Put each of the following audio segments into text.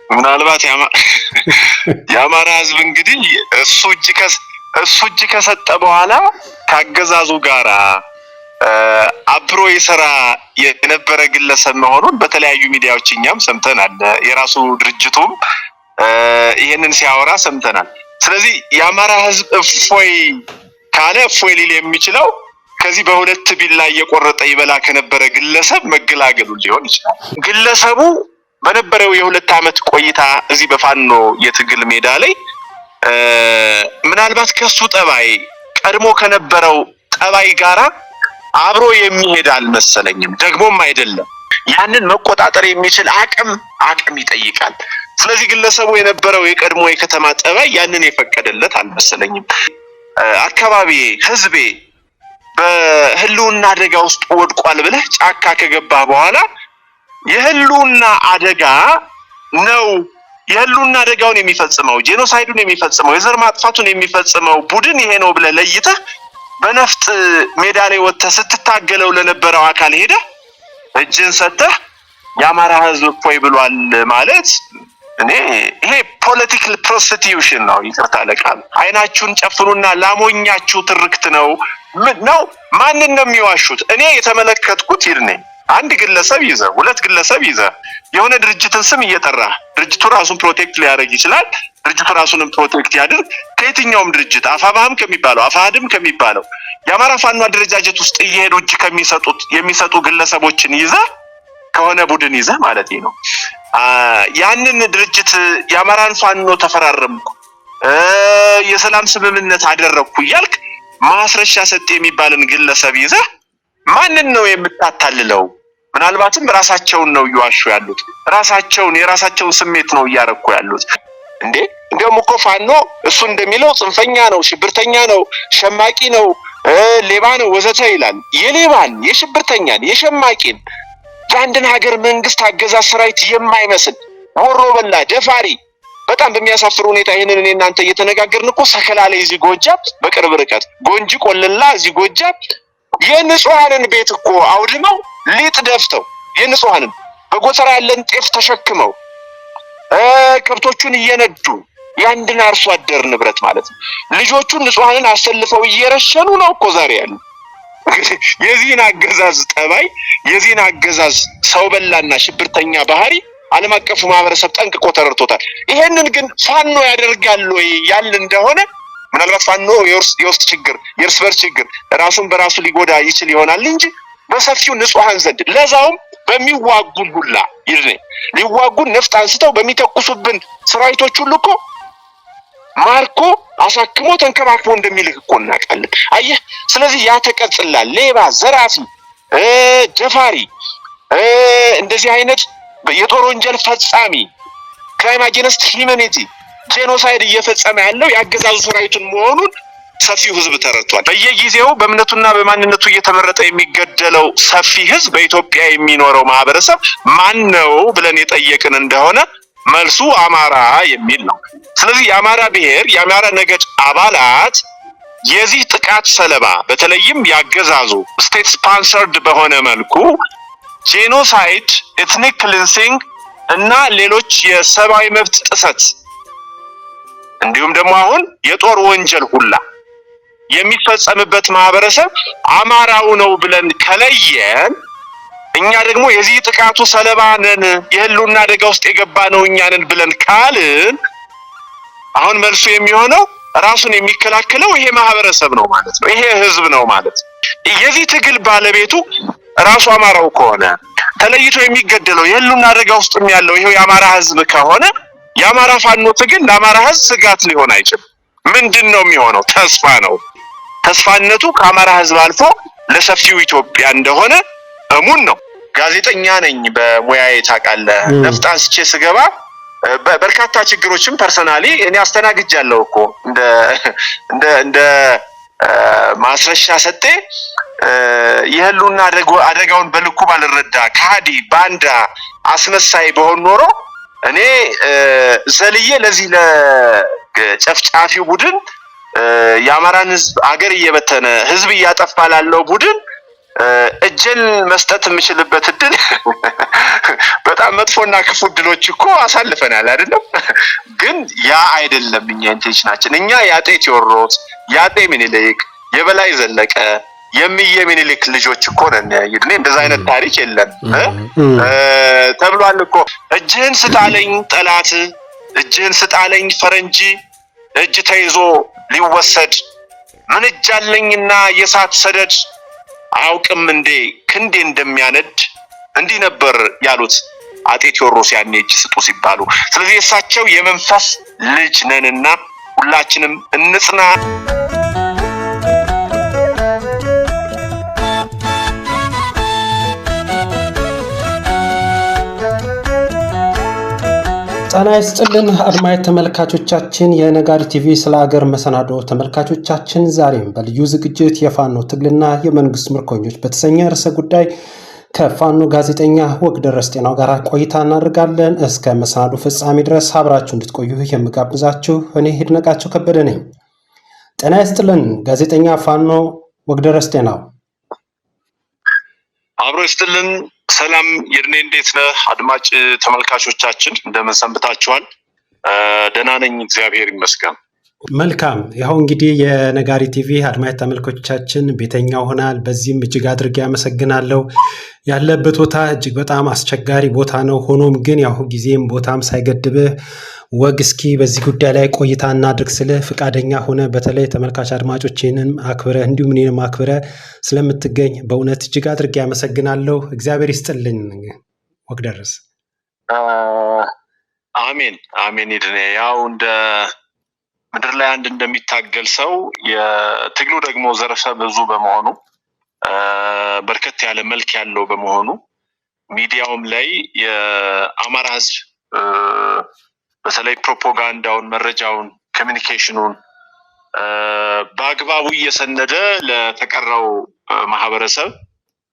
ምናልባት የአማራ ህዝብ እንግዲህ እሱ እጅ ከሰጠ በኋላ ካገዛዙ ጋራ አብሮ ይሰራ የነበረ ግለሰብ መሆኑን በተለያዩ ሚዲያዎች እኛም ሰምተናል። የራሱ ድርጅቱም ይሄንን ሲያወራ ሰምተናል። ስለዚህ የአማራ ህዝብ እፎይ ካለ እፎይ ሊል የሚችለው ከዚህ በሁለት ቢላ እየቆረጠ ይበላ ከነበረ ግለሰብ መገላገሉ ሊሆን ይችላል። ግለሰቡ በነበረው የሁለት ዓመት ቆይታ እዚህ በፋኖ የትግል ሜዳ ላይ ምናልባት ከሱ ጠባይ ቀድሞ ከነበረው ጠባይ ጋራ አብሮ የሚሄድ አልመሰለኝም፣ ደግሞም አይደለም። ያንን መቆጣጠር የሚችል አቅም ይጠይቃል። ስለዚህ ግለሰቡ የነበረው የቀድሞ የከተማ ጠባይ ያንን የፈቀደለት አልመሰለኝም። አካባቢ ህዝቤ በህልውና አደጋ ውስጥ ወድቋል ብለህ ጫካ ከገባህ በኋላ የህልውና አደጋ ነው የህልውና አደጋውን የሚፈጽመው ጄኖሳይዱን የሚፈጽመው የዘር ማጥፋቱን የሚፈጽመው ቡድን ይሄ ነው ብለህ ለይተህ በነፍጥ ሜዳ ላይ ወጥተህ ስትታገለው ለነበረው አካል ሄደህ እጅን ሰጥተህ የአማራ ህዝብ እፎይ ብሏል ማለት ይሄ ፖለቲካል ፕሮስቲቲዩሽን ነው። ይቅርታ ለቃል አይናችሁን ጨፍኑና ላሞኛችሁ ትርክት ነው። ማንን ነው የሚዋሹት? እኔ የተመለከትኩት ይርነኝ አንድ ግለሰብ ይዘ ሁለት ግለሰብ ይዘ የሆነ ድርጅትን ስም እየጠራ ድርጅቱ ራሱን ፕሮቴክት ሊያደርግ ይችላል። ድርጅቱ ራሱንም ፕሮቴክት ያድርግ። ከየትኛውም ድርጅት አፋባህም ከሚባለው አፋሃድም ከሚባለው የአማራ ፋኖ አደረጃጀት ውስጥ እየሄዱ እጅ የሚሰጡ ግለሰቦችን ይዘ ከሆነ ቡድን ይዘ ማለት ነው ያንን ድርጅት የአማራን ፋኖ ተፈራረምኩ የሰላም ስምምነት አደረኩ እያልክ ማስረሻ ሰጥ የሚባልን ግለሰብ ይዘ ማንን ነው የምታታልለው? ምናልባትም ራሳቸውን ነው እየዋሹ ያሉት። የራሳቸውን ስሜት ነው እያረኩ ያሉት። እንደውም እኮ ፋኖ እሱ እንደሚለው ጽንፈኛ ነው፣ ሽብርተኛ ነው፣ ሸማቂ ነው፣ ሌባ ነው ወዘተ ይላል። የሌባን፣ የሽብርተኛን፣ የሸማቂን የአንድን ሀገር መንግስት አገዛዝ ሰራዊት የማይመስል ወሮ በላ ደፋሪ በጣም በሚያሳፍር ሁኔታ ይሄንን እኔ እናንተ እየተነጋገርን እኮ ሰከላ ላይ እዚህ ጎጃም በቅርብ ርቀት ጎንጂ ቆለላ እዚህ ጎጃም የንጹሃንን ቤት እኮ አውድመው ሊጥ ደፍተው የንጹሃንን በጎተራ ያለን ጤፍ ተሸክመው ከብቶቹን እየነዱ ያንድን አርሶ አደር ንብረት ማለት ነው ልጆቹን ንጹሃንን አሰልፈው እየረሸኑ ነው እኮ ዛሬ ያሉ። የዚህን አገዛዝ ጠባይ የዚህን አገዛዝ ሰው በላና ሽብርተኛ ባህሪ ዓለም አቀፉ ማህበረሰብ ጠንቅቆ ተረድቶታል። ይሄንን ግን ፋኖ ያደርጋል ወይ ያል እንደሆነ ምናልባት ፋኖ የውስጥ ችግር የእርስ በርስ ችግር ራሱን በራሱ ሊጎዳ ይችል ይሆናል እንጂ በሰፊው ንጹሃን ዘንድ ለዛውም በሚዋጉን ሁላ ሊዋጉን ነፍጥ አንስተው በሚተኩሱብን ሰራዊቶች ሁሉ እኮ ማርኮ አሳክሞ ተንከባክቦ እንደሚልክ እኮ እናውቃለን። አየህ፣ ስለዚህ ያ ተቀጽላል ሌባ፣ ዘራፊ፣ ደፋሪ እንደዚህ አይነት የጦር ወንጀል ፈጻሚ ክራይም አጌንስት ሂዩማኒቲ ጄኖሳይድ እየፈጸመ ያለው ያገዛዙ ሰራዊቱን መሆኑን ሰፊው ህዝብ ተረድቷል። በየጊዜው በእምነቱና በማንነቱ እየተመረጠ የሚገደለው ሰፊ ህዝብ በኢትዮጵያ የሚኖረው ማህበረሰብ ማን ነው ብለን የጠየቅን እንደሆነ መልሱ አማራ የሚል ነው። ስለዚህ የአማራ ብሔር የአማራ ነገድ አባላት የዚህ ጥቃት ሰለባ በተለይም ያገዛዙ ስቴት ስፖንሰርድ በሆነ መልኩ ጄኖሳይድ፣ ኤትኒክ ክሊንሲንግ እና ሌሎች የሰብአዊ መብት ጥሰት እንዲሁም ደግሞ አሁን የጦር ወንጀል ሁላ የሚፈጸምበት ማህበረሰብ አማራው ነው ብለን ከለየን እኛ ደግሞ የዚህ ጥቃቱ ሰለባ ነን የህልውና አደጋ ውስጥ የገባ ነው እኛ ነን ብለን ካልን አሁን መልሱ የሚሆነው ራሱን የሚከላከለው ይሄ ማህበረሰብ ነው ማለት ነው። ይሄ ህዝብ ነው ማለት ነው። የዚህ ትግል ባለቤቱ ራሱ አማራው ከሆነ ተለይቶ የሚገደለው የህልውና አደጋ ውስጥም ያለው ይሄው የአማራ ህዝብ ከሆነ የአማራ ፋኖ ትግል ለአማራ ህዝብ ስጋት ሊሆን አይችልም። ምንድነው የሚሆነው? ተስፋ ነው። ተስፋነቱ ከአማራ ህዝብ አልፎ ለሰፊው ኢትዮጵያ እንደሆነ እሙን ነው። ጋዜጠኛ ነኝ በሙያዬ ታውቃለህ። ነፍጥ አንስቼ ስገባ በርካታ ችግሮችን ፐርሰናሊ እኔ አስተናግጃለሁ እኮ እንደ ማስረሻ ሰጤ የህልውና አደጋውን በልኩ ባልረዳ ከሃዲ ባንዳ አስመሳይ በሆን ኖሮ እኔ ዘልዬ ለዚህ ለጨፍጫፊው ቡድን የአማራን ህዝብ አገር እየበተነ ህዝብ እያጠፋ ላለው ቡድን እጅን መስጠት የምችልበት እድል በጣም መጥፎና ክፉ እድሎች እኮ አሳልፈናል አይደለም። ግን ያ አይደለም እኛ ኢንቴንሽናችን። እኛ የአጤ ቴዎድሮስ፣ የአጤ ምኒልክ፣ የበላይ ዘለቀ፣ የሚየ ምኒልክ ልጆች እኮ ነን። ይድኔ እንደዛ አይነት ታሪክ የለም ተብሏል እኮ። እጅህን ስጣለኝ ጠላት፣ እጅህን ስጣለኝ ፈረንጂ፣ እጅ ተይዞ ሊወሰድ ምን እጃለኝና የሳት ሰደድ፣ አውቅም እንዴ ክንዴ እንደሚያነድ። እንዲህ ነበር ያሉት አጤ ቴዎድሮስ ያኔ እጅ ስጡ ሲባሉ። ስለዚህ እሳቸው የመንፈስ ልጅ ነንና ሁላችንም እንጽና። ጤና ይስጥልን አድማጭ ተመልካቾቻችን፣ የነጋሪ ቲቪ ስለ ሀገር መሰናዶ ተመልካቾቻችን፣ ዛሬም በልዩ ዝግጅት የፋኖ ትግልና የመንግስት ምርኮኞች በተሰኘ ርዕሰ ጉዳይ ከፋኖ ጋዜጠኛ ወግደረስ ጤናው ጋር ቆይታ እናደርጋለን። እስከ መሰናዶ ፍጻሜ ድረስ አብራችሁ እንድትቆዩ የምጋብዛችሁ እኔ ሂድነቃቸው ከበደ ነኝ። ጤና ይስጥልን ጋዜጠኛ ፋኖ ወግደረስ ጤናው። አብሮ ይስጥልን። ሰላም ይድኔ፣ እንዴት ነህ? አድማጭ ተመልካቾቻችን እንደምን ሰንብታችኋል? ደህና ነኝ እግዚአብሔር ይመስገን። መልካም። ያው እንግዲህ የነጋሪ ቲቪ አድማጭ ተመልካቾቻችን ቤተኛ ሆናል። በዚህም እጅግ አድርጌ አመሰግናለሁ። ያለበት ቦታ እጅግ በጣም አስቸጋሪ ቦታ ነው። ሆኖም ግን ያው ጊዜም ቦታም ሳይገድብህ ወግ እስኪ በዚህ ጉዳይ ላይ ቆይታ እናድርግ ስልህ ፍቃደኛ ሆነ በተለይ ተመልካች አድማጮችንም አክብረህ እንዲሁም እኔንም አክብረህ ስለምትገኝ በእውነት እጅግ አድርጌ አመሰግናለሁ። እግዚአብሔር ይስጥልኝ ወግደረስ። አሜን አሜን። ይድኔ ያው እንደ ምድር ላይ አንድ እንደሚታገል ሰው የትግሉ ደግሞ ዘርፈ ብዙ በመሆኑ በርከት ያለ መልክ ያለው በመሆኑ ሚዲያውም ላይ የአማራ ሕዝብ በተለይ ፕሮፓጋንዳውን፣ መረጃውን፣ ኮሚኒኬሽኑን በአግባቡ እየሰነደ ለተቀረው ማህበረሰብ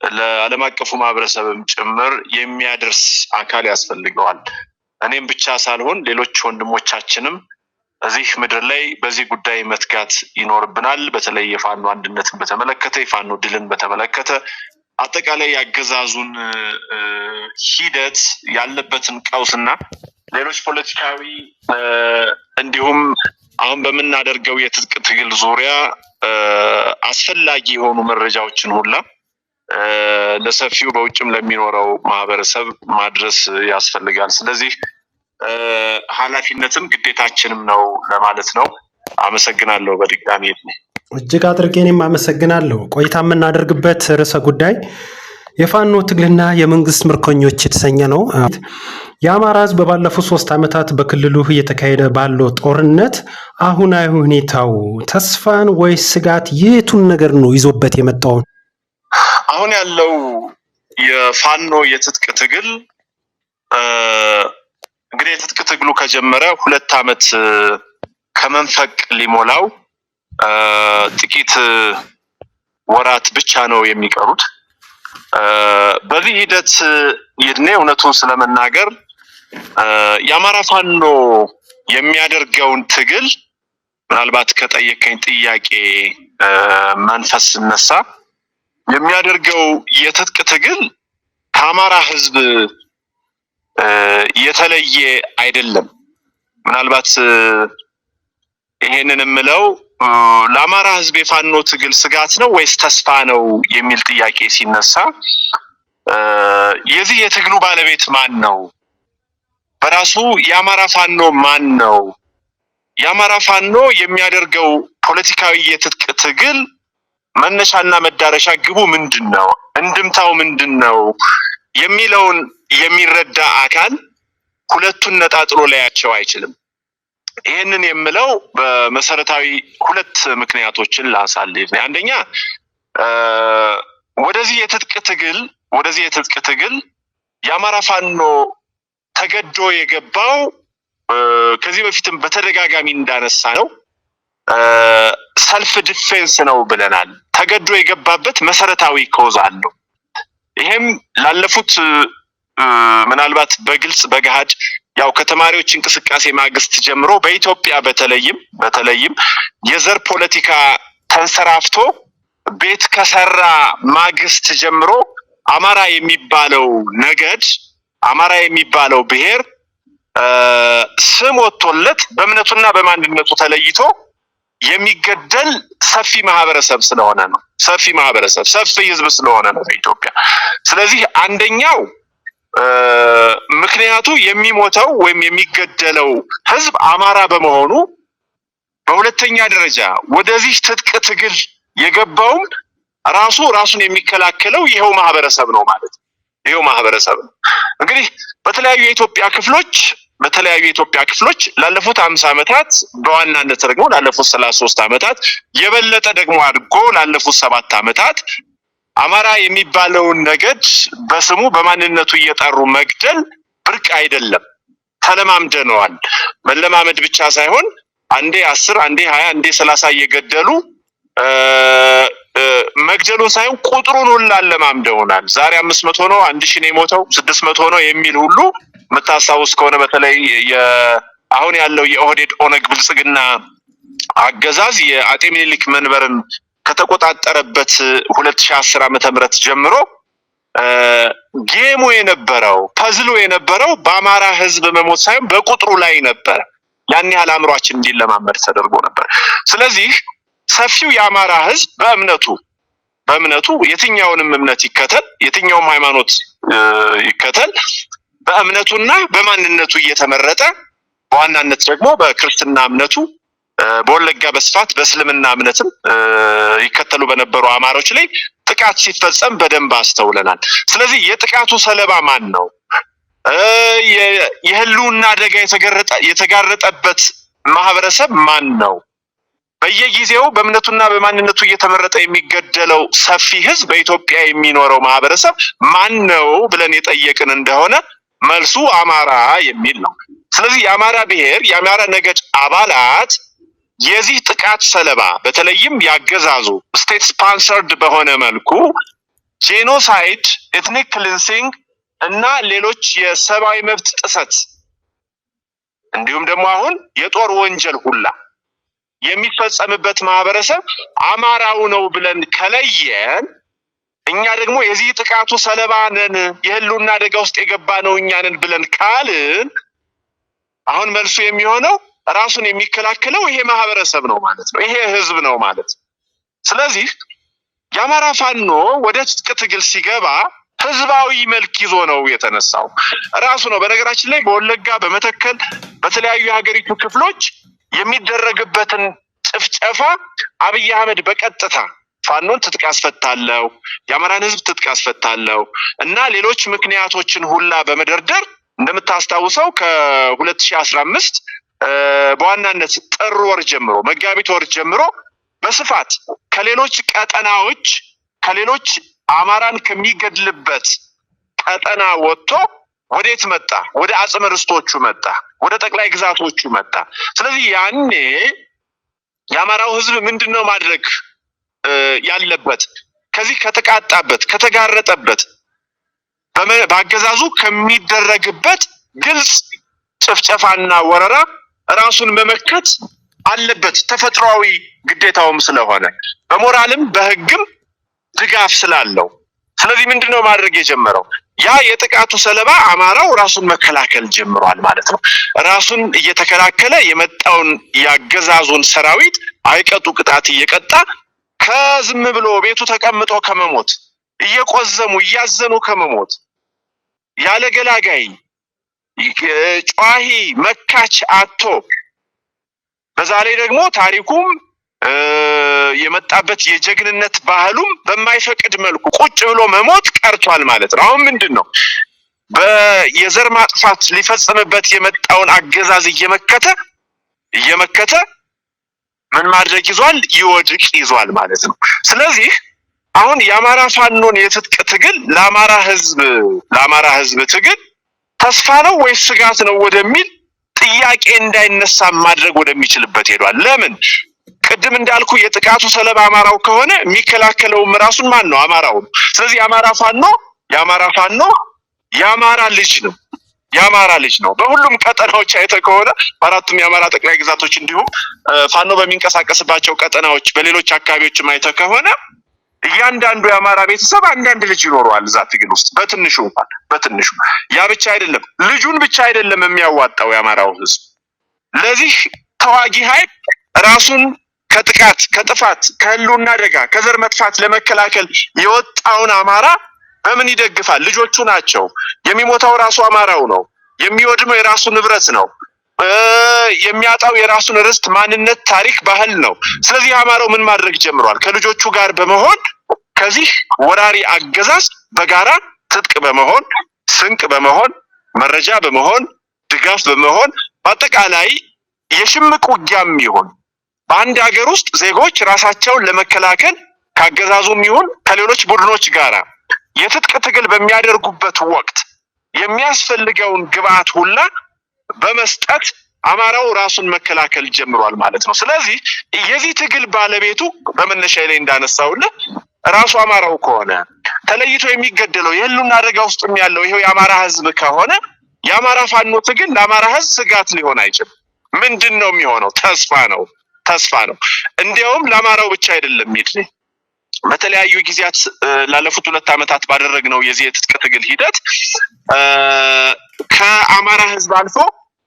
ለዓለም አቀፉ ማህበረሰብም ጭምር የሚያደርስ አካል ያስፈልገዋል። እኔም ብቻ ሳልሆን ሌሎች ወንድሞቻችንም እዚህ ምድር ላይ በዚህ ጉዳይ መትጋት ይኖርብናል። በተለይ የፋኖ አንድነትን በተመለከተ፣ የፋኖ ድልን በተመለከተ፣ አጠቃላይ ያገዛዙን ሂደት ያለበትን ቀውስና ሌሎች ፖለቲካዊ እንዲሁም አሁን በምናደርገው የትጥቅ ትግል ዙሪያ አስፈላጊ የሆኑ መረጃዎችን ሁላ ለሰፊው በውጭም ለሚኖረው ማህበረሰብ ማድረስ ያስፈልጋል። ስለዚህ ኃላፊነትም ግዴታችንም ነው ለማለት ነው። አመሰግናለሁ በድጋሚ። እጅግ አድርጌ እኔም አመሰግናለሁ። ቆይታ የምናደርግበት ርዕሰ ጉዳይ የፋኖ ትግልና የመንግስት ምርኮኞች የተሰኘ ነው። የአማራ ሕዝብ ባለፉት 3 ዓመታት በክልሉ እየተካሄደ ባለው ጦርነት አሁናዊ ሁኔታው ተስፋን ወይስ ስጋት የቱን ነገር ነው ይዞበት የመጣው? አሁን ያለው የፋኖ የትጥቅ ትግል እንግዲህ የትጥቅ ትግሉ ከጀመረ 2 ዓመት ከመንፈቅ ሊሞላው ጥቂት ወራት ብቻ ነው የሚቀሩት። በዚህ ሂደት ይድኔ እውነቱን ስለመናገር የአማራ ፋኖ የሚያደርገውን ትግል ምናልባት ከጠየቀኝ ጥያቄ መንፈስ ነሳ የሚያደርገው የትጥቅ ትግል ከአማራ ሕዝብ የተለየ አይደለም። ምናልባት ይሄንን የምለው ለአማራ ሕዝብ የፋኖ ትግል ስጋት ነው ወይስ ተስፋ ነው የሚል ጥያቄ ሲነሳ የዚህ የትግሉ ባለቤት ማን ነው? በራሱ የአማራ ፋኖ ማን ነው? የአማራ ፋኖ የሚያደርገው ፖለቲካዊ የትጥቅ ትግል መነሻና መዳረሻ ግቡ ምንድነው? እንድምታው ምንድነው? የሚለውን የሚረዳ አካል ሁለቱን ነጣጥሎ ላያቸው አይችልም። ይሄንን የምለው በመሰረታዊ 2 ምክንያቶችን ላንሳልህ። አንደኛ ወደዚህ የትጥቅ ትግል የአማራ ፋኖ ተገዶ የገባው ከዚህ በፊትም በተደጋጋሚ እንዳነሳ ነው ሰልፍ ዲፌንስ ነው ብለናል። ተገዶ የገባበት መሰረታዊ ኮዝ አለው። ይሄም ላለፉት ምናልባት በግልጽ በገሃድ ያው ከተማሪዎች እንቅስቃሴ ማግስት ጀምሮ በኢትዮጵያ በተለይም የዘር ፖለቲካ ተንሰራፍቶ ቤት ከሰራ ማግስት ጀምሮ አማራ የሚባለው ነገድ አማራ የሚባለው ብሔር ስም ወጥቶለት በእምነቱና በማንነቱ ተለይቶ የሚገደል ሰፊ ማህበረሰብ ስለሆነ ነው። ሰፊ ማህበረሰብ ሰፊ ህዝብ ስለሆነ ነው በኢትዮጵያ። ስለዚህ አንደኛው ምክንያቱ የሚሞተው ወይም የሚገደለው ህዝብ አማራ በመሆኑ፣ በሁለተኛ ደረጃ ወደዚህ ትጥቅ ትግል የገባውም ራሱን የሚከላከለው ይሄው ማህበረሰብ ነው ማለት ነው። ይሄው ማህበረሰብ ነው። እንግዲህ በተለያዩ የኢትዮጵያ ክፍሎች ላለፉት 50 ዓመታት በዋናነት ደግሞ ላለፉት 33 ዓመታት የበለጠ ደግሞ አድጎ ላለፉት 7 ዓመታት አማራ የሚባለውን ነገድ በስሙ በማንነቱ እየጠሩ መግደል ብርቅ አይደለም። ተለማምደነዋል። መለማመድ ብቻ ሳይሆን አንዴ 10 አንዴ 20 አንዴ 30 እየገደሉ መግደሉን ሳይሆን ቁጥሩን ሁሉ አለማምደውናል። ዛሬ 500 ነው፣ 1000 ነው የሞተው፣ 600 ነው የሚል ሁሉ የምታስታውስ ከሆነ በተለይ አሁን ያለው የኦህዴድ ኦነግ ብልጽግና አገዛዝ የአጤ ምኒልክ መንበርን ከተቆጣጠረበት 2010 ዓ.ም ጀምሮ ጌሙ የነበረው ፐዝሉ የነበረው በአማራ ህዝብ መሞት ሳይሆን በቁጥሩ ላይ ነበር። ያን ያህል አእምሯችን እንዲለማመድ ተደርጎ ነበር። ስለዚህ ሰፊው የአማራ ህዝብ በእምነቱ የትኛውንም እምነት ይከተል፣ የትኛውም ሃይማኖት ይከተል፣ በእምነቱና በማንነቱ እየተመረጠ በዋናነት ደግሞ በክርስትና እምነቱ በወለጋ በስፋት በእስልምና እምነትም ይከተሉ በነበሩ አማሮች ላይ ጥቃት ሲፈጸም በደንብ አስተውለናል። ስለዚህ የጥቃቱ ሰለባ ማን ነው? የህልውና አደጋ የተጋረጠበት ማህበረሰብ ማን ነው? በየጊዜው በእምነቱና በማንነቱ እየተመረጠ የሚገደለው ሰፊ ህዝብ በኢትዮጵያ የሚኖረው ማህበረሰብ ማን ነው ብለን የጠየቅን እንደሆነ መልሱ አማራ የሚል ነው። ስለዚህ የአማራ ብሔር የአማራ ነገድ አባላት የዚህ ጥቃት ሰለባ በተለይም ያገዛዙ ስቴት ስፖንሰርድ በሆነ መልኩ ጄኖሳይድ፣ ኤትኒክ ክሊንሲንግ እና ሌሎች የሰብአዊ መብት ጥሰት እንዲሁም ደግሞ አሁን የጦር ወንጀል ሁላ የሚፈጸምበት ማህበረሰብ አማራው ነው ብለን ከለየን፣ እኛ ደግሞ የዚህ ጥቃቱ ሰለባ ነን፣ የህልውና አደጋ ውስጥ የገባ ነው እኛ ነን ብለን ካልን አሁን መልሱ የሚሆነው ራሱን የሚከላከለው ይሄ ማህበረሰብ ነው ማለት ነው። ይሄ ህዝብ ነው ማለት ነው። ስለዚህ የአማራ ፋኖ ወደ ትጥቅ ትግል ሲገባ ህዝባዊ መልክ ይዞ ነው የተነሳው። ራሱ ነው። በነገራችን ላይ በወለጋ በመተከል በተለያዩ የሀገሪቱ ክፍሎች የሚደረግበትን ጭፍጨፋ አብይ አህመድ በቀጥታ ፋኖን ትጥቅ አስፈታለሁ፣ የአማራን ህዝብ ትጥቅ አስፈታለሁ እና ሌሎች ምክንያቶችን ሁላ በመደርደር እንደምታስታውሰው ከ2015 በዋናነት ጥር ወር ጀምሮ መጋቢት ወር ጀምሮ በስፋት ከሌሎች ቀጠናዎች ከሌሎች አማራን ከሚገድልበት ቀጠና ወጥቶ ወዴት መጣ? ወደ አጽመ ርስቶቹ መጣ፣ ወደ ጠቅላይ ግዛቶቹ መጣ። ስለዚህ ያኔ የአማራው ህዝብ ምንድነው ማድረግ ያለበት? ከዚህ ከተቃጣበት ከተጋረጠበት በአገዛዙ ከሚደረግበት ግልጽ ጭፍጨፋና ወረራ ራሱን መመከት አለበት፣ ተፈጥሯዊ ግዴታውም ስለሆነ በሞራልም በህግም ድጋፍ ስላለው። ስለዚህ ምንድነው ማድረግ የጀመረው? ያ የጥቃቱ ሰለባ አማራው ራሱን መከላከል ጀምሯል ማለት ነው። ራሱን እየተከላከለ የመጣውን ያገዛዙን ሰራዊት አይቀጡ ቅጣት እየቀጣ ከዝም ብሎ ቤቱ ተቀምጦ ከመሞት እየቆዘሙ እያዘኑ ከመሞት ያለ ገላጋይ ጨዋሂ መካች አቶ በዛ ላይ ደግሞ ታሪኩም የመጣበት የጀግንነት ባህሉም በማይፈቅድ መልኩ ቁጭ ብሎ መሞት ቀርቷል ማለት ነው። አሁን ምንድነው የዘር ማጥፋት ሊፈጸምበት የመጣውን አገዛዝ እየመከተ ምን ማድረግ ይዟል? ይወድቅ ይዟል ማለት ነው። ስለዚህ አሁን የአማራ ፋኖን የትጥቅ ትግል ለአማራ ህዝብ ትግል ተስፋ ነው ወይስ ስጋት ነው ወደሚል ጥያቄ እንዳይነሳ ማድረግ ወደሚችልበት ሄዷል። ለምን? ቅድም እንዳልኩ የጥቃቱ ሰለባ አማራው ከሆነ የሚከላከለውም ራሱን ማን ነው? አማራው ነው። ስለዚህ የአማራ ፋኖ የአማራ ልጅ ነው። በሁሉም ቀጠናዎች አይተህ ከሆነ በአራቱም የአማራ ጠቅላይ ግዛቶች እንዲሁም ፋኖ በሚንቀሳቀስባቸው ቀጠናዎች በሌሎች አካባቢዎችም አይተህ ከሆነ እያንዳንዱ የአማራ ቤተሰብ አንዳንድ ልጅ ይኖረዋል እዛ ትግል ውስጥ በትንሹ እንኳን በትንሹ። ያ ብቻ አይደለም፣ ልጁን ብቻ አይደለም የሚያዋጣው የአማራው ህዝብ። ለዚህ ተዋጊ ኃይል ራሱን ከጥቃት ከጥፋት ከህልውና አደጋ ከዘር መጥፋት ለመከላከል የወጣውን አማራ በምን ይደግፋል? ልጆቹ ናቸው። የሚሞተው ራሱ አማራው ነው። የሚወድመው የራሱ ንብረት ነው። የሚያጣው የራሱን ርስት፣ ማንነት፣ ታሪክ፣ ባህል ነው። ስለዚህ አማራው ምን ማድረግ ጀምሯል? ከልጆቹ ጋር በመሆን ከዚህ ወራሪ አገዛዝ በጋራ ትጥቅ በመሆን ስንቅ በመሆን መረጃ በመሆን ድጋፍ በመሆን በአጠቃላይ የሽምቅ ውጊያም ይሁን በአንድ ሀገር ውስጥ ዜጎች ራሳቸውን ለመከላከል ካገዛዙም ይሁን ከሌሎች ቡድኖች ጋራ የትጥቅ ትግል በሚያደርጉበት ወቅት የሚያስፈልገውን ግብአት ሁላ በመስጠት አማራው ራሱን መከላከል ጀምሯል ማለት ነው። ስለዚህ የዚህ ትግል ባለቤቱ በመነሻ ላይ እንዳነሳውልህ ራሱ አማራው ከሆነ ተለይቶ የሚገደለው የህልውና አደጋ ውስጥም ያለው ይሄው የአማራ ህዝብ ከሆነ የአማራ ፋኖ ትግል ለአማራ ህዝብ ስጋት ሊሆን አይችልም። ምንድነው የሚሆነው? ተስፋ ነው። እንዲያውም ለአማራው ብቻ አይደለም ይድል በተለያዩ ጊዜያት ላለፉት 2 ዓመታት ባደረግነው የዚህ የትጥቅ ትግል ሂደት ከአማራ ህዝብ አልፎ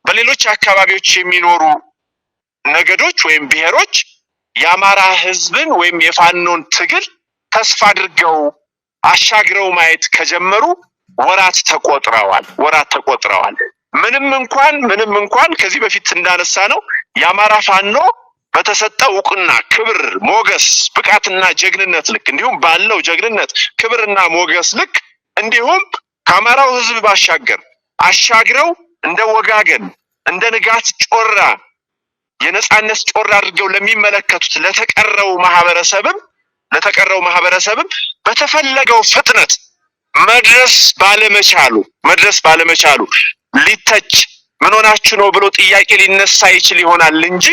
በሌሎች አካባቢዎች የሚኖሩ ነገዶች ወይም ብሔሮች የአማራ ህዝብን ወይም የፋኖን ትግል ተስፋ አድርገው አሻግረው ማየት ከጀመሩ ወራት ተቆጥረዋል። ምንም እንኳን ከዚህ በፊት እንዳነሳ ነው የአማራ ፋኖ በተሰጠው ዕውቅና፣ ክብር፣ ሞገስ፣ ብቃትና ጀግንነት ልክ እንዲሁም ባለው ጀግንነት ክብርና ሞገስ ልክ እንዲሁም ከአማራው ህዝብ ባሻገር አሻግረው እንደ ወጋገን እንደ ንጋት ጮራ የነጻነት ጮራ አድርገው ለሚመለከቱት ለተቀረው ማህበረሰብም በተፈለገው ፍጥነት መድረስ ባለመቻሉ ሊተች ምን ሆናችሁ ነው ብሎ ጥያቄ ሊነሳ ይችል ይሆናል እንጂ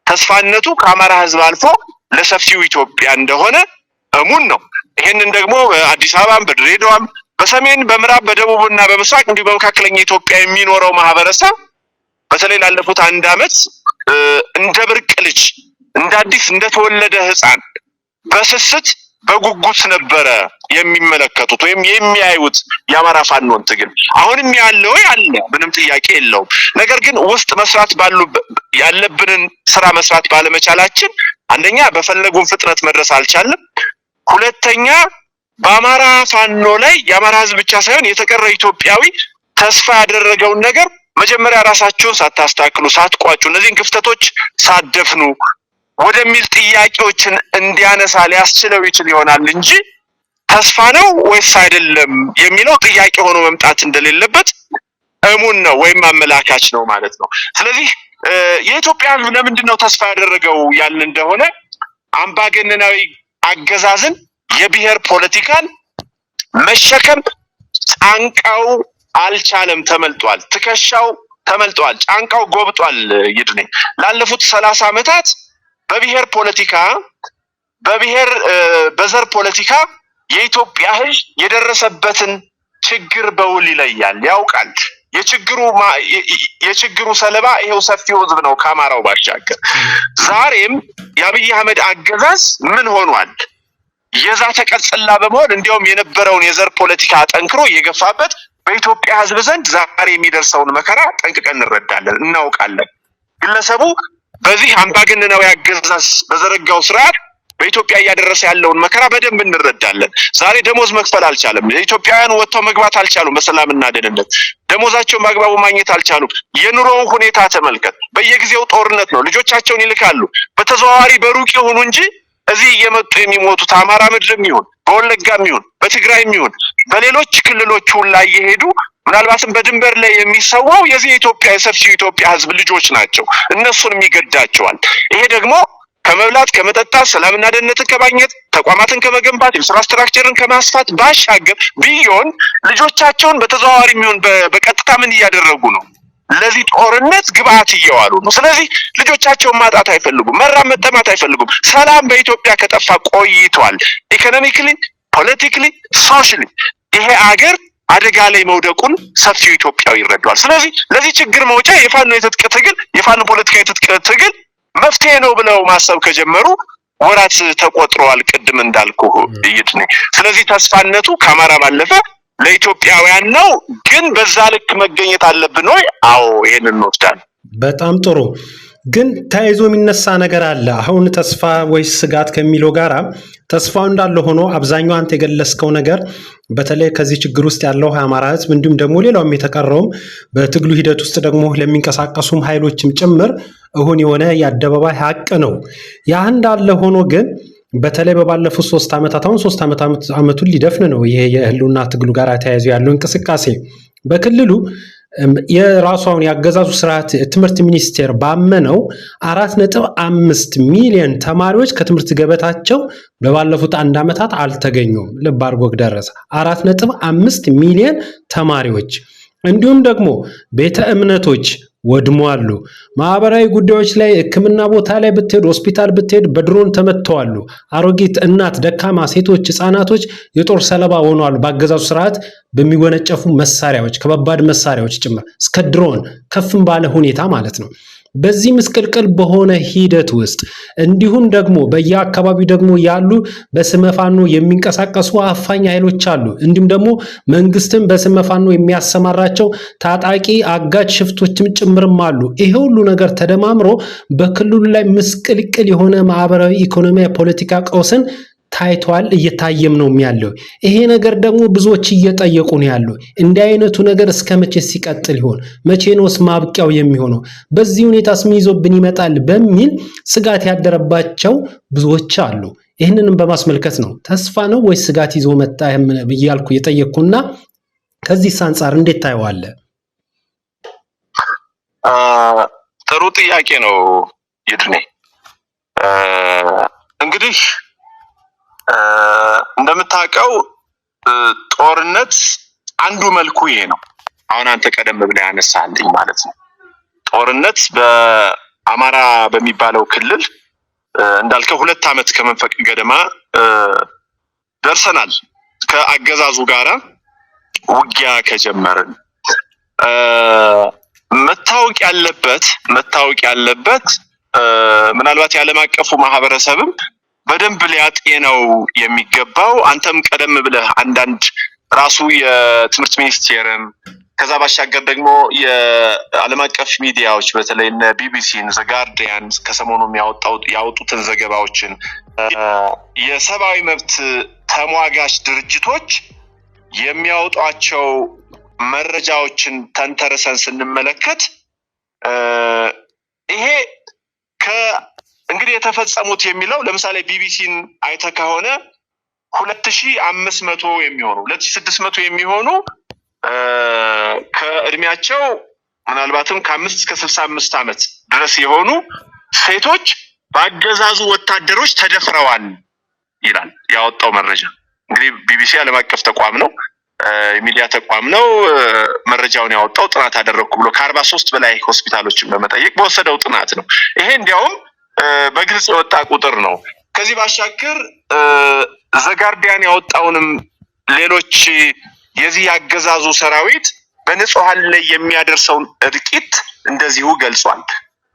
ተስፋነቱ ከአማራ ህዝብ አልፎ ለሰፊው ኢትዮጵያ እንደሆነ እሙን ነው። ይሄንን ደግሞ በአዲስ አበባም በድሬዳዋም በሰሜን በምዕራብ በደቡብና በምስራቅ እንዲሁ በመካከለኛ ኢትዮጵያ የሚኖረው ማህበረሰብ በተለይ ላለፉት 1 ዓመት እንደ ብርቅ ልጅ እንደ አዲስ እንደተወለደ ህፃን በስስት በጉጉት ነበረ የሚመለከቱት ወይም የሚያዩት የአማራ ፋኖን ትግል። አሁንም ያለ ምንም ጥያቄ የለውም። ነገር ግን ውስጥ መስራት ያለብንን ስራ መስራት ባለመቻላችን አንደኛ በፈለጉን ፍጥነት መድረስ አልቻለም። ሁለተኛ በአማራ ፋኖ ላይ የአማራ ህዝብ ብቻ ሳይሆን የተቀረው ኢትዮጵያዊ ተስፋ ያደረገውን ነገር መጀመሪያ ራሳቸውን ሳታስተካክሉ ሳትቋጩ እነዚህን ክፍተቶች ሳትደፍኑ ወደሚል ጥያቄዎችን እንዲያነሳ ሊያስችለው ይችል ይሆናል እንጂ ተስፋ ነው ወይስ አይደለም የሚለው ጥያቄ ሆኖ መምጣት እንደሌለበት እሙን ነው ወይም አመላካች ነው ማለት ነው። ስለዚህ የኢትዮጵያ ህዝብ ለምንድን ነው ተስፋ ያደረገው ያልን እንደሆነ አምባገነናዊ አገዛዝን የብሔር ፖለቲካን መሸከም ጫንቃው አልቻለም፣ ተመልጧል። ትከሻው ተመልጧል፣ ጫንቃው ጎብጧል። ይድኔ ላለፉት 30 ዓመታት በብሔር ፖለቲካ በዘር ፖለቲካ የኢትዮጵያ ህዝብ የደረሰበትን ችግር በውል ይለያል፣ ያውቃል። የችግሩ ሰለባ ይሄው ሰፊው ህዝብ ነው ከአማራው ባሻገር። ዛሬም የአብይ አህመድ አገዛዝ ምን ሆኗል? የዛ ተቀጽላ በመሆን እንዲያውም የነበረውን የዘር ፖለቲካ አጠንክሮ የገፋበት በኢትዮጵያ ህዝብ ዘንድ ዛሬ የሚደርሰውን መከራ ጠንቅቀን እንረዳለን፣ እናውቃለን። ግለሰቡ በዚህ አምባገነናዊ አገዛዝ በዘረጋው ስርዓት በኢትዮጵያ እያደረሰ ያለውን መከራ በደንብ እንረዳለን። ዛሬ ደሞዝ መክፈል አልቻለም። ኢትዮጵያውያን ወጥተው መግባት አልቻሉም። በሰላምና ደህንነት ደሞዛቸውን በአግባቡ ማግኘት አልቻሉም። የኑሮው ሁኔታ ተመልከት። በየጊዜው ጦርነት ነው። ልጆቻቸውን ይልካሉ። በተዘዋዋሪ በሩቅ ይሁኑ እንጂ እዚህ እየመጡ የሚሞቱት አማራ ምድርም ይሁን በወለጋም ይሁን በትግራይም ይሁን በሌሎች ክልሎች ሁሉ ላይ እየሄዱ ምናልባትም በድንበር ላይ የሚሰዋው የዚህ የኢትዮጵያ የሰፊው ኢትዮጵያ ህዝብ ልጆች ናቸው። እነሱንም ይገዳቸዋል። ይሄ ደግሞ ከመብላት ከመጠጣት ሰላምና ደህንነትን ከማግኘት ተቋማትን ከመገንባት ኢንፍራስትራክቸርን ከማስፋት ባሻገር ቢሆን ልጆቻቸውን በተዘዋዋሪ የሚሆን በቀጥታ ምን እያደረጉ ነው? ለዚህ ጦርነት ግብአት እየዋሉ ነው። ስለዚህ ልጆቻቸውን ማጣት አይፈልጉም፣ መራብ መጠማት አይፈልጉም። ሰላም በኢትዮጵያ ከጠፋ ቆይቷል። ኢኮኖሚክሊ፣ ፖለቲካሊ፣ ሶሻሊ ይሄ አገር አደጋ ላይ መውደቁን ሰፊው ኢትዮጵያዊ ይረዳዋል። ስለዚህ ለዚህ ችግር መውጫ የፋኖ የትጥቅ ትግል የፋኖ ፖለቲካዊ የትጥቅ ትግል መፍትሄ ነው ብለው ማሰብ ከጀመሩ ወራት ተቆጥረዋል። ቅድም እንዳልኩ ይድኔ። ስለዚህ ተስፋነቱ ከአማራ ባለፈ ለኢትዮጵያውያን ነው። ግን በዛ ልክ መገኘት አለብን ወይ? አዎ፣ ይሄንን እንወስዳለን። በጣም ጥሩ። ግን ተያይዞ የሚነሳ ነገር አለ። አሁን ተስፋ ወይስ ስጋት ከሚለው ጋራ ተስፋው እንዳለ ሆኖ አብዛኛው አንተ የገለጽከው ነገር በተለይ ከዚህ ችግር ውስጥ ያለው የአማራ ሕዝብ እንዲሁም ደግሞ ሌላውም የተቀረውም በትግሉ ሂደት ውስጥ ደግሞ ለሚንቀሳቀሱም ኃይሎችም ጭምር እሁን የሆነ የአደባባይ ሀቅ ነው። ያ እንዳለ ሆኖ ግን በተለይ በባለፉት 3 ዓመታት አሁን 3 ዓመቱን ሊደፍን ነው ይሄ የህልውና ትግሉ ጋር ተያይዞ ያለው እንቅስቃሴ በክልሉ የራሷን ያገዛዙ ስርዓት ትምህርት ሚኒስቴር ባመነው 4.5 ሚሊዮን ተማሪዎች ከትምህርት ገበታቸው በባለፉት 1 ዓመታት አልተገኙም። ልብ አድርጎ ደረሰ 4.5 ሚሊዮን ተማሪዎች። እንዲሁም ደግሞ ቤተ እምነቶች ወድመዋል። ማህበራዊ ጉዳዮች ላይ ሕክምና ቦታ ላይ ብትሄድ ሆስፒታል ብትሄድ በድሮን ተመተዋል። አሮጊት እናት፣ ደካማ ሴቶች፣ ህፃናቶች የጦር ሰለባ ሆነዋል። በአገዛዙ ስርዓት በሚወነጨፉ መሳሪያዎች፣ ከባባድ መሳሪያዎች ጭምር እስከ ድሮን ከፍም ባለ ሁኔታ ማለት ነው። በዚህ ምስቅልቅል በሆነ ሂደት ውስጥ እንዲሁም ደግሞ በየአካባቢው ደግሞ ያሉ በስመ ፋኖ የሚንቀሳቀሱ አፋኝ ኃይሎች አሉ። እንዲሁም ደግሞ መንግስትም በስመ ፋኖ የሚያሰማራቸው ታጣቂ አጋጅ ሽፍቶችም ጭምርም አሉ። ይሄ ሁሉ ነገር ተደማምሮ በክልሉ ላይ ምስቅልቅል የሆነ ማህበራዊ፣ ኢኮኖሚያዊ፣ ፖለቲካ ቀውስን ታይቷል። እየታየም ነው ያለው። ይሄ ነገር ደግሞ ብዙዎች እየጠየቁ ነው ያለው። እንዲህ አይነቱ ነገር እስከ መቼ ሲቀጥል ይሆን? መቼ ነውስ ማብቂያው የሚሆነው? በዚህ ሁኔታስ ምን ይዞብን ይመጣል በሚል ስጋት ያደረባቸው ብዙዎች አሉ። ይህንንም በማስመልከት ነው ተስፋ ነው ወይስ ስጋት ይዞ መጣ ብያልኩ የጠየቅኩና ከዚህ አንጻር እንዴት ታየዋለህ? ጥሩ ጥያቄ ነው ይድኔ። እንግዲህ እንደምታውቀው ጦርነት አንዱ መልኩ ይሄ ነው። አሁን አንተ ቀደም ብለህ ያነሳልኝ ማለት ነው። ጦርነት በአማራ በሚባለው ክልል እንዳልከው 2 ዓመት ከመንፈቅ ገደማ ደርሰናል። ከአገዛዙ ጋራ ውጊያ ከጀመርን መታወቅ ያለበት ምናልባት የዓለም አቀፉ ማህበረሰብም በደንብ ሊያጤነው የሚገባው አንተም ቀደም ብለህ አንዳንድ ራሱ የትምህርት ሚኒስቴርም ከዛ ባሻገር ደግሞ የዓለም አቀፍ ሚዲያዎች በተለይ እነ ቢቢሲን፣ ዘ ጋርዲያን ከሰሞኑ ያወጡትን ዘገባዎችን የሰብአዊ መብት ተሟጋች ድርጅቶች የሚያወጧቸው መረጃዎችን ተንተርሰን ስንመለከት ይሄ እንግዲህ የተፈጸሙት የሚለው ለምሳሌ ቢቢሲን አይተ ከሆነ 2500 የሚሆኑ 2600 የሚሆኑ ከእድሜያቸው ምናልባትም ከ5 እስከ 65 ዓመት ድረስ የሆኑ ሴቶች በአገዛዙ ወታደሮች ተደፍረዋል ይላል ያወጣው መረጃ። እንግዲህ ቢቢሲ ዓለም አቀፍ ተቋም ነው፣ ሚዲያ ተቋም ነው። መረጃውን ያወጣው ጥናት አደረኩ ብሎ ከ43 በላይ ሆስፒታሎችን በመጠየቅ በወሰደው ጥናት ነው። ይሄ እንዲያውም በግልጽ የወጣ ቁጥር ነው። ከዚህ ባሻገር ዘጋርዲያን ያወጣውንም ሌሎች የዚህ ያገዛዙ ሰራዊት በንጹሃን ላይ የሚያደርሰውን እልቂት እንደዚሁ ገልጿል።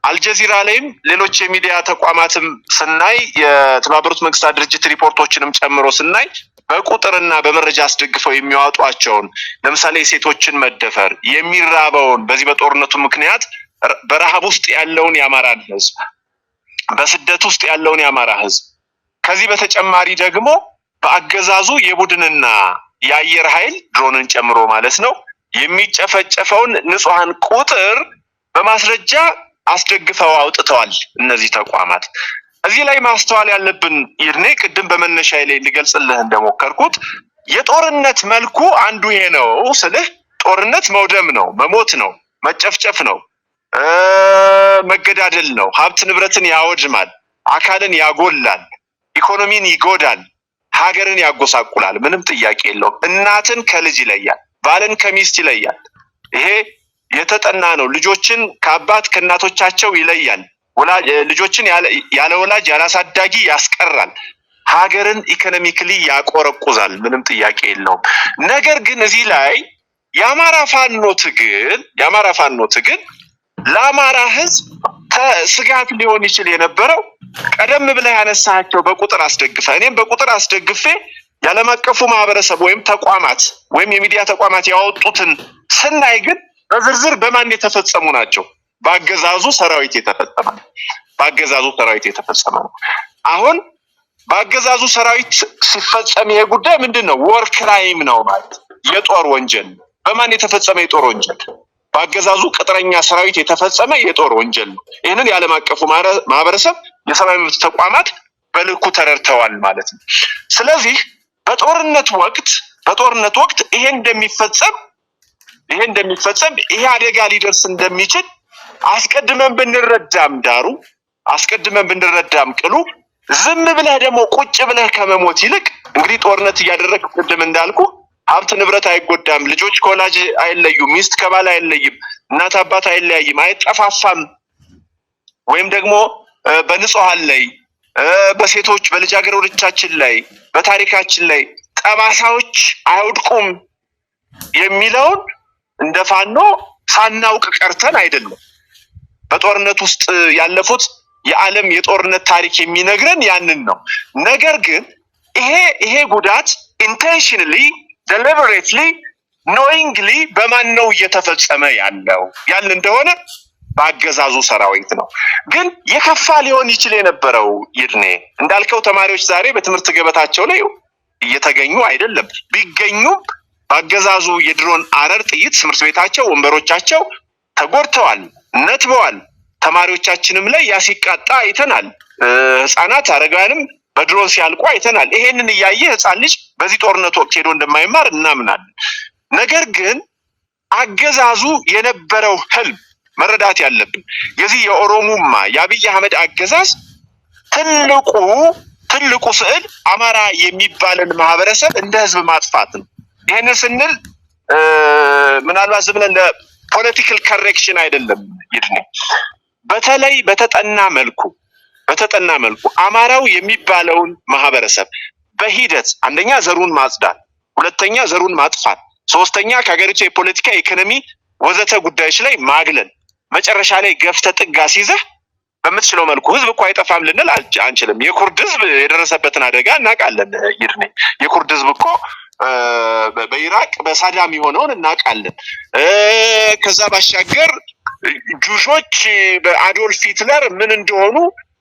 አልጀዚራ ላይም ሌሎች የሚዲያ ተቋማትም ስናይ የተባበሩት መንግስታት ድርጅት ሪፖርቶችንም ጨምሮ ስናይ በቁጥርና በመረጃ አስደግፈው የሚያወጧቸውን ለምሳሌ የሴቶችን መደፈር፣ የሚራበውን በዚህ በጦርነቱ ምክንያት በረሃብ ውስጥ ያለውን የአማራን ህዝብ፣ በስደት ውስጥ ያለውን የአማራ ህዝብ፣ ከዚህ በተጨማሪ ደግሞ በአገዛዙ የቡድንና የአየር ኃይል ድሮንን ጨምሮ ማለት ነው የሚጨፈጨፈውን ንጹሃን ቁጥር በማስረጃ አስደግፈው አውጥተዋል እነዚህ ተቋማት። እዚህ ላይ ማስተዋል ያለብን ይድኔ ቅድም በመነሻዬ ላይ ልገልጽልህ እንደሞከርኩት የጦርነት መልኩ አንዱ ይሄ ነው ስልህ ጦርነት መውደም ነው፣ መሞት ነው፣ መጨፍጨፍ ነው፣ መገዳደል ነው፣ ሀብት ንብረትን ያወድማል፣ አካልን ያጎላል፣ ኢኮኖሚን ይጎዳል፣ ሀገርን ያጎሳቁላል። ምንም ጥያቄ የለውም። እናትን ከልጅ ይለያል፣ ባልን ከሚስት ይለያል። ይሄ የተጠና ነው። ልጆችን ከአባት ከእናቶቻቸው ይለያል። ልጆችን ያለ ወላጅ ያለ አሳዳጊ ያስቀራል። ሀገርን ኢኮኖሚክሊ ያቆረቁዛል። ምንም ጥያቄ የለውም። ነገር ግን እዚህ ላይ የአማራ ፋኖ ትግል ለአማራ ህዝብ ከስጋት ሊሆን ይችል የነበረው ቀደም ብለህ ያነሳቸው በቁጥር አስደግፈ እኔም በቁጥር አስደግፌ የዓለም አቀፉ ማህበረሰብ ወይም ተቋማት ወይም የሚዲያ ተቋማት ያወጡትን ስናይ ግን በዝርዝር በማን የተፈጸሙ ናቸው? በአገዛዙ ሰራዊት የተፈጸመ ነው። በአገዛዙ ሰራዊት የተፈጸመ ነው። አሁን በአገዛዙ ሰራዊት ሲፈጸም ይሄ ጉዳይ ምንድነው? ወር ክራይም ነው ማለት የጦር ወንጀል። በማን የተፈጸመ የጦር ወንጀል? በአገዛዙ ቅጥረኛ ሰራዊት የተፈጸመ የጦር ወንጀል ነው። ይህንን የዓለም አቀፉ ማህበረሰብ የሰብአዊ መብት ተቋማት በልኩ ተረድተዋል ማለት ነው። ስለዚህ በጦርነት ወቅት ይሄ እንደሚፈጸም ይሄ አደጋ ሊደርስ እንደሚችል አስቀድመን ብንረዳም ቅሉ ዝም ብለህ ደግሞ ቁጭ ብለህ ከመሞት ይልቅ እንግዲህ ጦርነት እያደረግህ ቅድም እንዳልኩ ሀብት ንብረት አይጎዳም፣ ልጆች ከወላጅ አይለዩም፣ ሚስት ከባል አይለይም፣ እናት አባት አይለያይም፣ አይጠፋፋም፣ ወይም ደግሞ በንጹሃን ላይ በሴቶች በልጃገረዶቻችን ላይ በታሪካችን ላይ ጠባሳዎች አይወድቁም የሚለውን እንደ ፋኖ ሳናውቅ ቀርተን አይደለም። በጦርነት ውስጥ ያለፉት የዓለም የጦርነት ታሪክ የሚነግረን ያንን ነው። ነገር ግን ይሄ ጉዳት ኢንቴንሽናሊ ደሊበሬትሊ ኖዊንግሊ በማን ነው እየተፈጸመ ያለው እንደሆነ በአገዛዙ ሰራዊት ነው። ግን የከፋ ሊሆን ይችል የነበረው ይድኔ እንዳልከው ተማሪዎች ዛሬ በትምህርት ገበታቸው ላይ እየተገኙ አይደለም። ቢገኙም በአገዛዙ የድሮን አረር ጥይት ትምህርት ቤታቸው ወንበሮቻቸው ተጎድተዋል፣ ነትበዋል። ተማሪዎቻችንም ላይ ያሲቃጣ አይተናል። ህፃናት አረጋንም በድሮን ሲያልቁ አይተናል። ይሄንን እያየ ህፃን ልጅ በዚህ ጦርነት ወቅት ሄዶ እንደማይማር እናምናለን። ነገር ግን አገዛዙ የነበረው ህልም መረዳት ያለብን የዚህ የኦሮሞማ የአብይ አህመድ አገዛዝ ትልቁ ስዕል አማራ የሚባልን ማህበረሰብ እንደ ህዝብ ማጥፋት ነው። ይሄንን ስንል ምናልባት ዝም ብለን ለፖለቲካል ኮሬክሽን አይደለም ይድኔ። በተለይ በተጠና መልኩ አማራው የሚባለውን ማህበረሰብ በሂደት አንደኛ ዘሩን ማጽዳት፣ ሁለተኛ ዘሩን ማጥፋት፣ ሶስተኛ ከሀገሪቱ የፖለቲካ ኢኮኖሚ ወዘተ ጉዳዮች ላይ ማግለል፣ መጨረሻ ላይ ገፍተ ጥግ አስይዘህ በምትችለው መልኩ ህዝብ እኮ አይጠፋም ልንል አንችልም። የኩርድ ህዝብ የደረሰበትን አደጋ እናውቃለን ይድኔ። የኩርድ ህዝብ እኮ በኢራቅ በሳዳም የሆነውን እናውቃለን። ከዛ ባሻገር ጁሾች በአዶልፍ ሂትለር ምን እንደሆኑ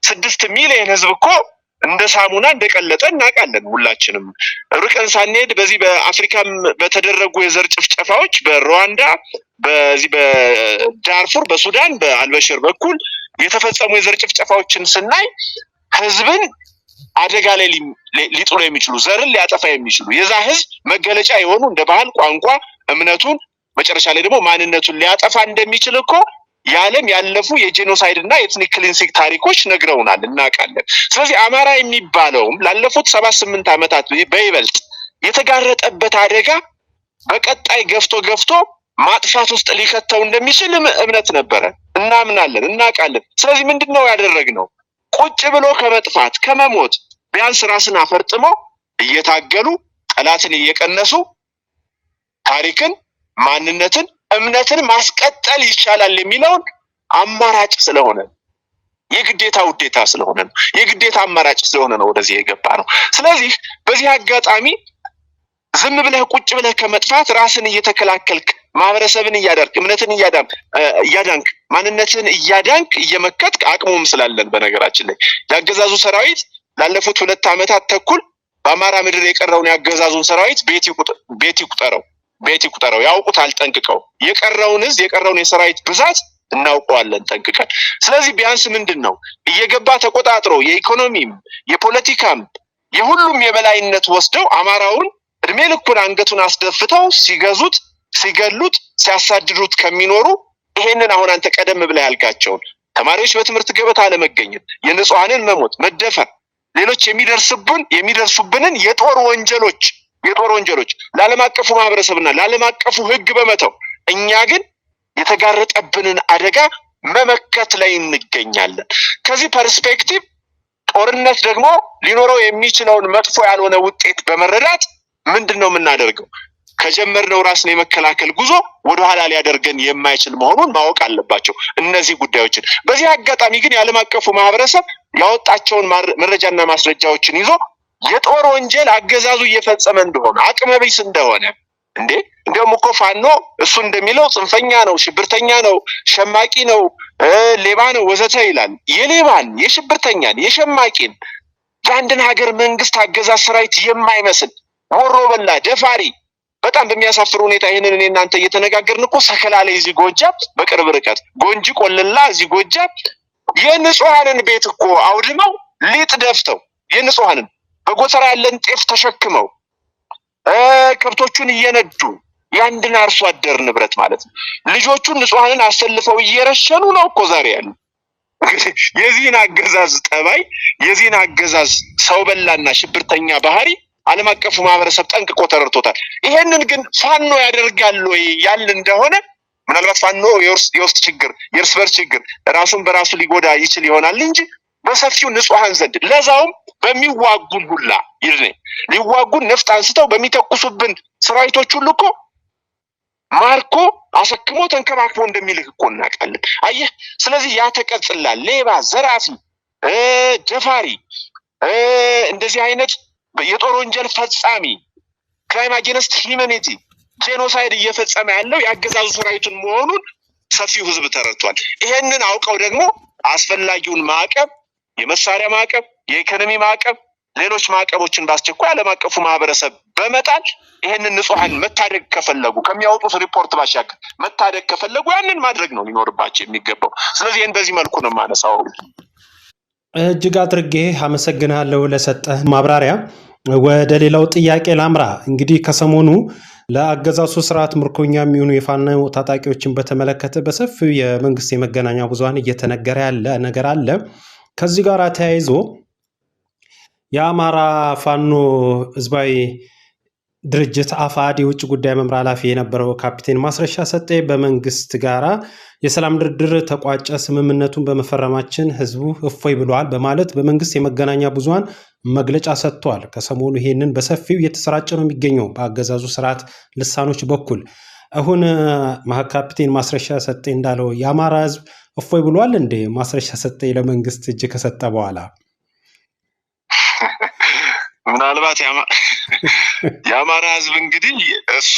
6 ሚሊዮን ህዝብ እኮ እንደ ሳሙና እንደቀለጠ እናውቃለን ሁላችንም። ርቀን ሳንሄድ በዚህ በአፍሪካም በተደረጉ የዘር ጭፍጨፋዎች በሩዋንዳ፣ በዚህ በዳርፉር፣ በሱዳን በአልበሽር በኩል የተፈጸሙ የዘር ጭፍጨፋዎችን ስናይ ህዝብን አደጋ ላይ ሊጥሉ የሚችሉ ዘርን ሊያጠፋ የሚችሉ የዛ ህዝብ መገለጫ የሆኑ እንደ ባህል፣ ቋንቋ፣ እምነቱን መጨረሻ ላይ ደግሞ ማንነቱን ሊያጠፋ እንደሚችል እኮ የዓለም ያለፉ የጄኖሳይድ እና የኤትኒክ ክሊንሲንግ ታሪኮች ነግረውናል፣ እናውቃለን። ስለዚህ አማራ የሚባለውም ላለፉት 78 ዓመታት በይበልጥ የተጋረጠበት አደጋ በቀጣይ ገፍቶ ማጥፋት ውስጥ ሊከተው እንደሚችል እምነት ነበረ፣ እናምናለን፣ እናውቃለን። ስለዚህ ምንድነው ያደረግነው? ቁጭ ብሎ ከመጥፋት ከመሞት ቢያንስ ራስን አፈርጥሞ እየታገሉ ጠላትን እየቀነሱ ታሪክን፣ ማንነትን፣ እምነትን ማስቀጠል ይቻላል የሚለውን አማራጭ ስለሆነ የግዴታ ውዴታ ስለሆነ ነው፣ የግዴታ አማራጭ ስለሆነ ነው ወደዚህ የገባ ነው። ስለዚህ በዚህ አጋጣሚ ዝም ብለህ ቁጭ ብለህ ከመጥፋት ራስን እየተከላከልክ ማህበረሰብን እያዳንክ እምነትን እያዳንክ ማንነትን እያዳንክ እየመከትክ አቅሙም ስላለን በነገራችን ላይ ያገዛዙ ሰራዊት ላለፉት 2 ዓመታት ተኩል በአማራ ምድር የቀረውን ያገዛዙን ሰራዊት ቤት ይቁጠረው ያውቁታል ጠንቅቀው። የቀረውን የሰራዊት ብዛት እናውቀዋለን ጠንቅቀን። ስለዚህ ቢያንስ ምንድነው እየገባ ተቆጣጥሮ የኢኮኖሚም የፖለቲካም የሁሉም የበላይነት ወስደው አማራውን እድሜ ልኩን አንገቱን አስደፍተው ሲገዙት፣ ሲገሉት፣ ሲያሳድዱት ከሚኖሩ ይሄንን አሁን አንተ ቀደም ብለህ ያልካቸውን ተማሪዎች በትምህርት ገበታ አለመገኘት፣ የንጹሃንን መሞት፣ መደፈር፣ ሌሎች የሚደርሱብንን የጦር ወንጀሎች ለዓለም አቀፉ ማህበረሰብና ለዓለም አቀፉ ሕግ በመተው እኛ ግን የተጋረጠብንን አደጋ መመከት ላይ እንገኛለን። ከዚህ ፐርስፔክቲቭ ጦርነት ደግሞ ሊኖረው የሚችለውን መጥፎ ያልሆነ ውጤት በመረዳት ምንድነው የምናደርገው? ከጀመርነው ራስን የመከላከል ጉዞ ወደ ኋላ ሊያደርገን የማይችል መሆኑን ማወቅ አለባቸው እነዚህ ጉዳዮችን። በዚህ አጋጣሚ ግን የዓለም አቀፉ ማህበረሰብ ያወጣቸውን መረጃና ማስረጃዎችን ይዞ የጦር ወንጀል አገዛዙ እየፈጸመ እንደሆነ አቅመ ቢስ እንደሆነ እንደውም እኮ ፋኖ እሱ እንደሚለው ጽንፈኛ ነው፣ ሽብርተኛ ነው፣ ሸማቂ ነው፣ ሌባ ነው ወዘተ ይላል። የሌባን፣ የሽብርተኛን፣ የሸማቂን የአንድን ሀገር መንግስት አገዛዝ ሰራዊት የማይመስል ወሮ በላ ደፋሪ በጣም በሚያሳፍር ሁኔታ ይሄንን እኔ እናንተ እየተነጋገርን እኮ ሰከላ ላይ እዚህ ጎጃም በቅርብ ርቀት ጎንጂ ቆለላ እዚህ ጎጃም የንጹሃንን ቤት እኮ አውድመው ሊጥ ደፍተው የንጹሃንን በጎተራ ያለን ጤፍ ተሸክመው ከብቶቹን እየነዱ ያንድን አርሶ አደር ንብረት ማለት ነው ልጆቹን ንጹሃንን አሰልፈው እየረሸኑ ነው እኮ ዛሬ ያሉ። የዚህን አገዛዝ ጠባይ የዚህን አገዛዝ ሰው በላና ሽብርተኛ ባህሪ ዓለም አቀፉ ማህበረሰብ ጠንቅቆ ተረድቶታል። ይሄንን ግን ፋኖ ያደርጋል ወይ ያል እንደሆነ ምናልባት ፋኖ የውስጥ ችግር የእርስ በርስ ችግር ራሱን በራሱ ሊጎዳ ይችል ይሆናል እንጂ በሰፊው ንጹሃን ዘንድ ለዛውም በሚዋጉን ሁላ ሊዋጉን ነፍጥ አንስተው በሚተኩሱብን ሰራዊቶች ሁሉ እኮ ማርኮ አሰክሞ ተንከባክቦ እንደሚልክ እኮ እናውቃለን። አየህ፣ ስለዚህ ያ ተቀጽላል ሌባ፣ ዘራፊ፣ ደፋሪ እንደዚህ አይነት የጦር ወንጀል ፈጻሚ ክራይም አጌንስት ሂዩማኒቲ ጄኖሳይድ እየፈጸመ ያለው ያገዛዙ ሰራዊቱን መሆኑን ሰፊው ህዝብ ተረድቷል። ይሄንን አውቀው ደግሞ አስፈላጊውን ማዕቀብ፣ የመሳሪያ ማዕቀብ፣ የኢኮኖሚ ማዕቀብ፣ ሌሎች ማዕቀቦችን በአስቸኳይ ዓለም አቀፉ ማህበረሰብ በመጣል ይሄንን ንጹሃን መታደግ ከፈለጉ ከሚያወጡት ሪፖርት ባሻገር መታደግ ከፈለጉ ያንን ማድረግ ነው ሊኖርባቸው የሚገባው። ስለዚህ ይሄን በዚህ መልኩ ነው ማነሳው። እጅግ አድርጌ አመሰግናለሁ ለሰጠህ ማብራሪያ። ወደ ሌላው ጥያቄ ላምራ። እንግዲህ ከሰሞኑ ለአገዛዙ ስርዓት ምርኮኛ የሚሆኑ የፋኖ ታጣቂዎችን በተመለከተ በሰፊው የመንግስት የመገናኛ ብዙሃን እየተነገረ ያለ ነገር አለ። ከዚህ ጋር ተያይዞ የአማራ ፋኖ ህዝባዊ ድርጅት አፋድ የውጭ ጉዳይ መምሪያ ኃላፊ የነበረው ካፒቴን ማስረሻ ሰጤ በመንግስት ጋራ የሰላም ድርድር ተቋጨ፣ ስምምነቱን በመፈረማችን ህዝቡ እፎይ ብሏል በማለት በመንግስት የመገናኛ ብዙሃን መግለጫ ሰጥቷል። ከሰሞኑ ይሄንን በሰፊው እየተሰራጨ ነው የሚገኘው በአገዛዙ ስርዓት ልሳኖች በኩል። አሁን ካፒቴን ማስረሻ ሰጤ እንዳለው የአማራ ህዝብ እፎይ ብሏል እንዴ? ማስረሻ ሰጤ ለመንግስት እጅ ከሰጠ በኋላ ምናልባት የአማራ ህዝብ እንግዲህ እሱ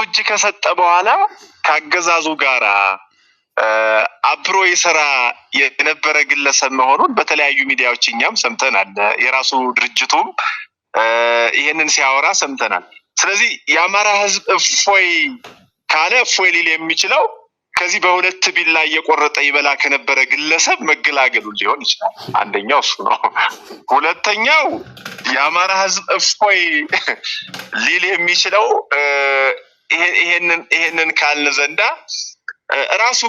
እጅ ከሰጠ በኋላ ካገዛዙ ጋራ አብሮ ይሰራ የነበረ ግለሰብ መሆኑን በተለያዩ ሚዲያዎች እኛም ሰምተናል። የራሱ ድርጅቱም ይሄንን ሲያወራ ሰምተናል። ስለዚህ የአማራ ህዝብ እፎይ ካለ እፎይ ሊል የሚችለው ከዚህ በሁለት ቢላ እየቆረጠ ይበላ ከነበረ ግለሰብ መገላገሉ ሊሆን ይችላል። አንደኛው እሱ ነው። ሁለተኛው የአማራ ህዝብ እፎይ ሊል የሚችለው ይሄንን ካልን ዘንዳ ራሱ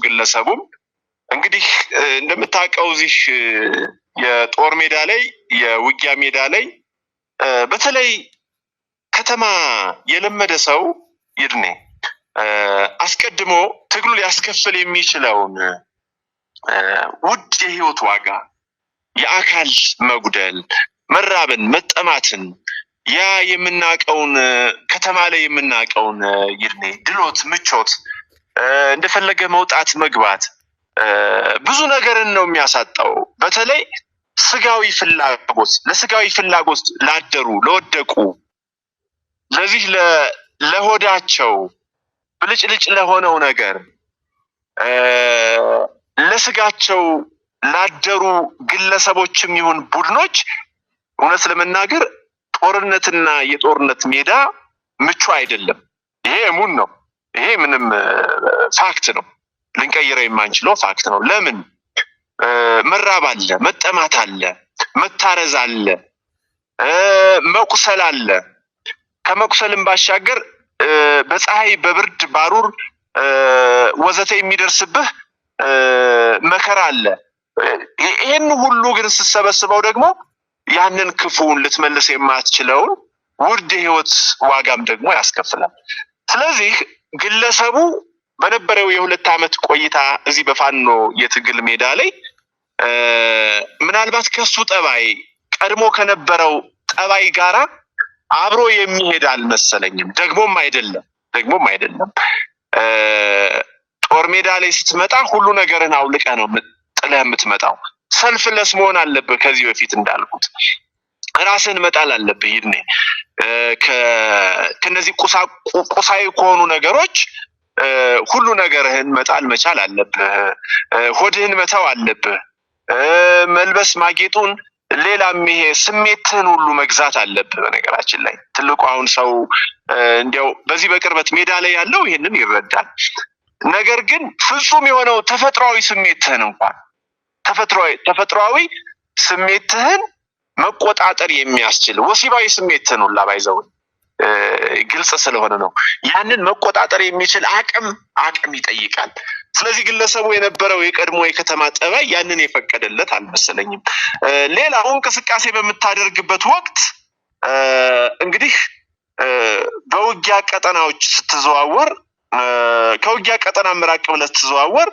ግለሰቡም እንግዲህ እንደምታውቀው እዚህ የጦር ሜዳ ላይ የውጊያ ሜዳ ላይ በተለይ ከተማ የለመደ ሰው ይድኔ አስቀድሞ ትግሉ ሊያስከፍል የሚችለውን ውድ የህይወት ዋጋ፣ የአካል መጉደል፣ መራብን፣ መጠማትን ያ የምናቀውን ከተማ ላይ የምናቀውን ይድኔ ድሎት፣ ምቾት፣ እንደፈለገ መውጣት መግባት ብዙ ነገርን ነው የሚያሳጣው። በተለይ ስጋዊ ፍላጎት ለስጋዊ ፍላጎት ላደሩ ለወደቁ ለዚህ ለሆዳቸው ብልጭልጭ ለሆነው ነገር ለስጋቸው ላደሩ ግለሰቦችም ይሁን ቡድኖች እውነት ለመናገር ጦርነትና የጦርነት ሜዳ ምቹ አይደለም። ይሄ እሙን ነው። ይሄ ምንም ፋክት ነው፣ ልንቀይረው የማንችለው ፋክት ነው። ለምን መራብ አለ፣ መጠማት አለ፣ መታረዝ አለ፣ መቁሰል አለ። ከመቁሰልም ባሻገር በፀሐይ በብርድ ባሩር ወዘተ የሚደርስብህ መከራ አለ። ይሄን ሁሉ ግን ስትሰበስበው ደግሞ ያንን ክፉን ልትመልስ የማትችለውን ውድ ህይወት ዋጋም ደግሞ ያስከፍላል። ስለዚህ ግለሰቡ በነበረው የ2 ዓመት ቆይታ እዚህ በፋኖ የትግል ሜዳ ላይ ምናልባት ከሱ ጠባይ ቀድሞ ከነበረው ጠባይ ጋራ አብሮ የሚሄድ አልመሰለኝም። ደግሞም አይደለም ጦር ሜዳ ላይ ስትመጣ ሁሉ ነገርን አውልቀ ነው ጥለህ የምትመጣው። ሰልፍለስ መሆን አለብህ። ከዚህ በፊት እንዳልኩት ራስን መጣል አለብህ። ይድኔ ከነዚህ ቁሳዊ ከሆኑ ነገሮች ሁሉ ነገርህን መጣል መቻል አለብህ። ሆድህን መተው አለብህ። መልበስ ማጌጡን ሌላም ይሄ ስሜትህን ሁሉ መግዛት አለብህ። በነገራችን ላይ ትልቁ አሁን ሰው እንዲያው በዚህ በቅርበት ሜዳ ላይ ያለው ይሄንን ይረዳል። ነገር ግን ፍጹም የሆነው ተፈጥሯዊ ስሜትህን እንኳን ተፈጥሯዊ ስሜትህን መቆጣጠር የሚያስችል ወሲባዊ ስሜትህን ሁላ ባይዘው ግልጽ ስለሆነ ነው። ያንን መቆጣጠር የሚችል አቅም ይጠይቃል። ስለዚህ ግለሰቡ የነበረው የቀድሞ የከተማ ጠባይ ያንን የፈቀደለት አልመሰለኝም። ሌላው እንቅስቃሴ በምታደርግበት ወቅት እንግዲህ በውጊያ ቀጠናዎች ስትዘዋወር ከውጊያ ቀጠና ምራቅ ብለህ ስትዘዋወር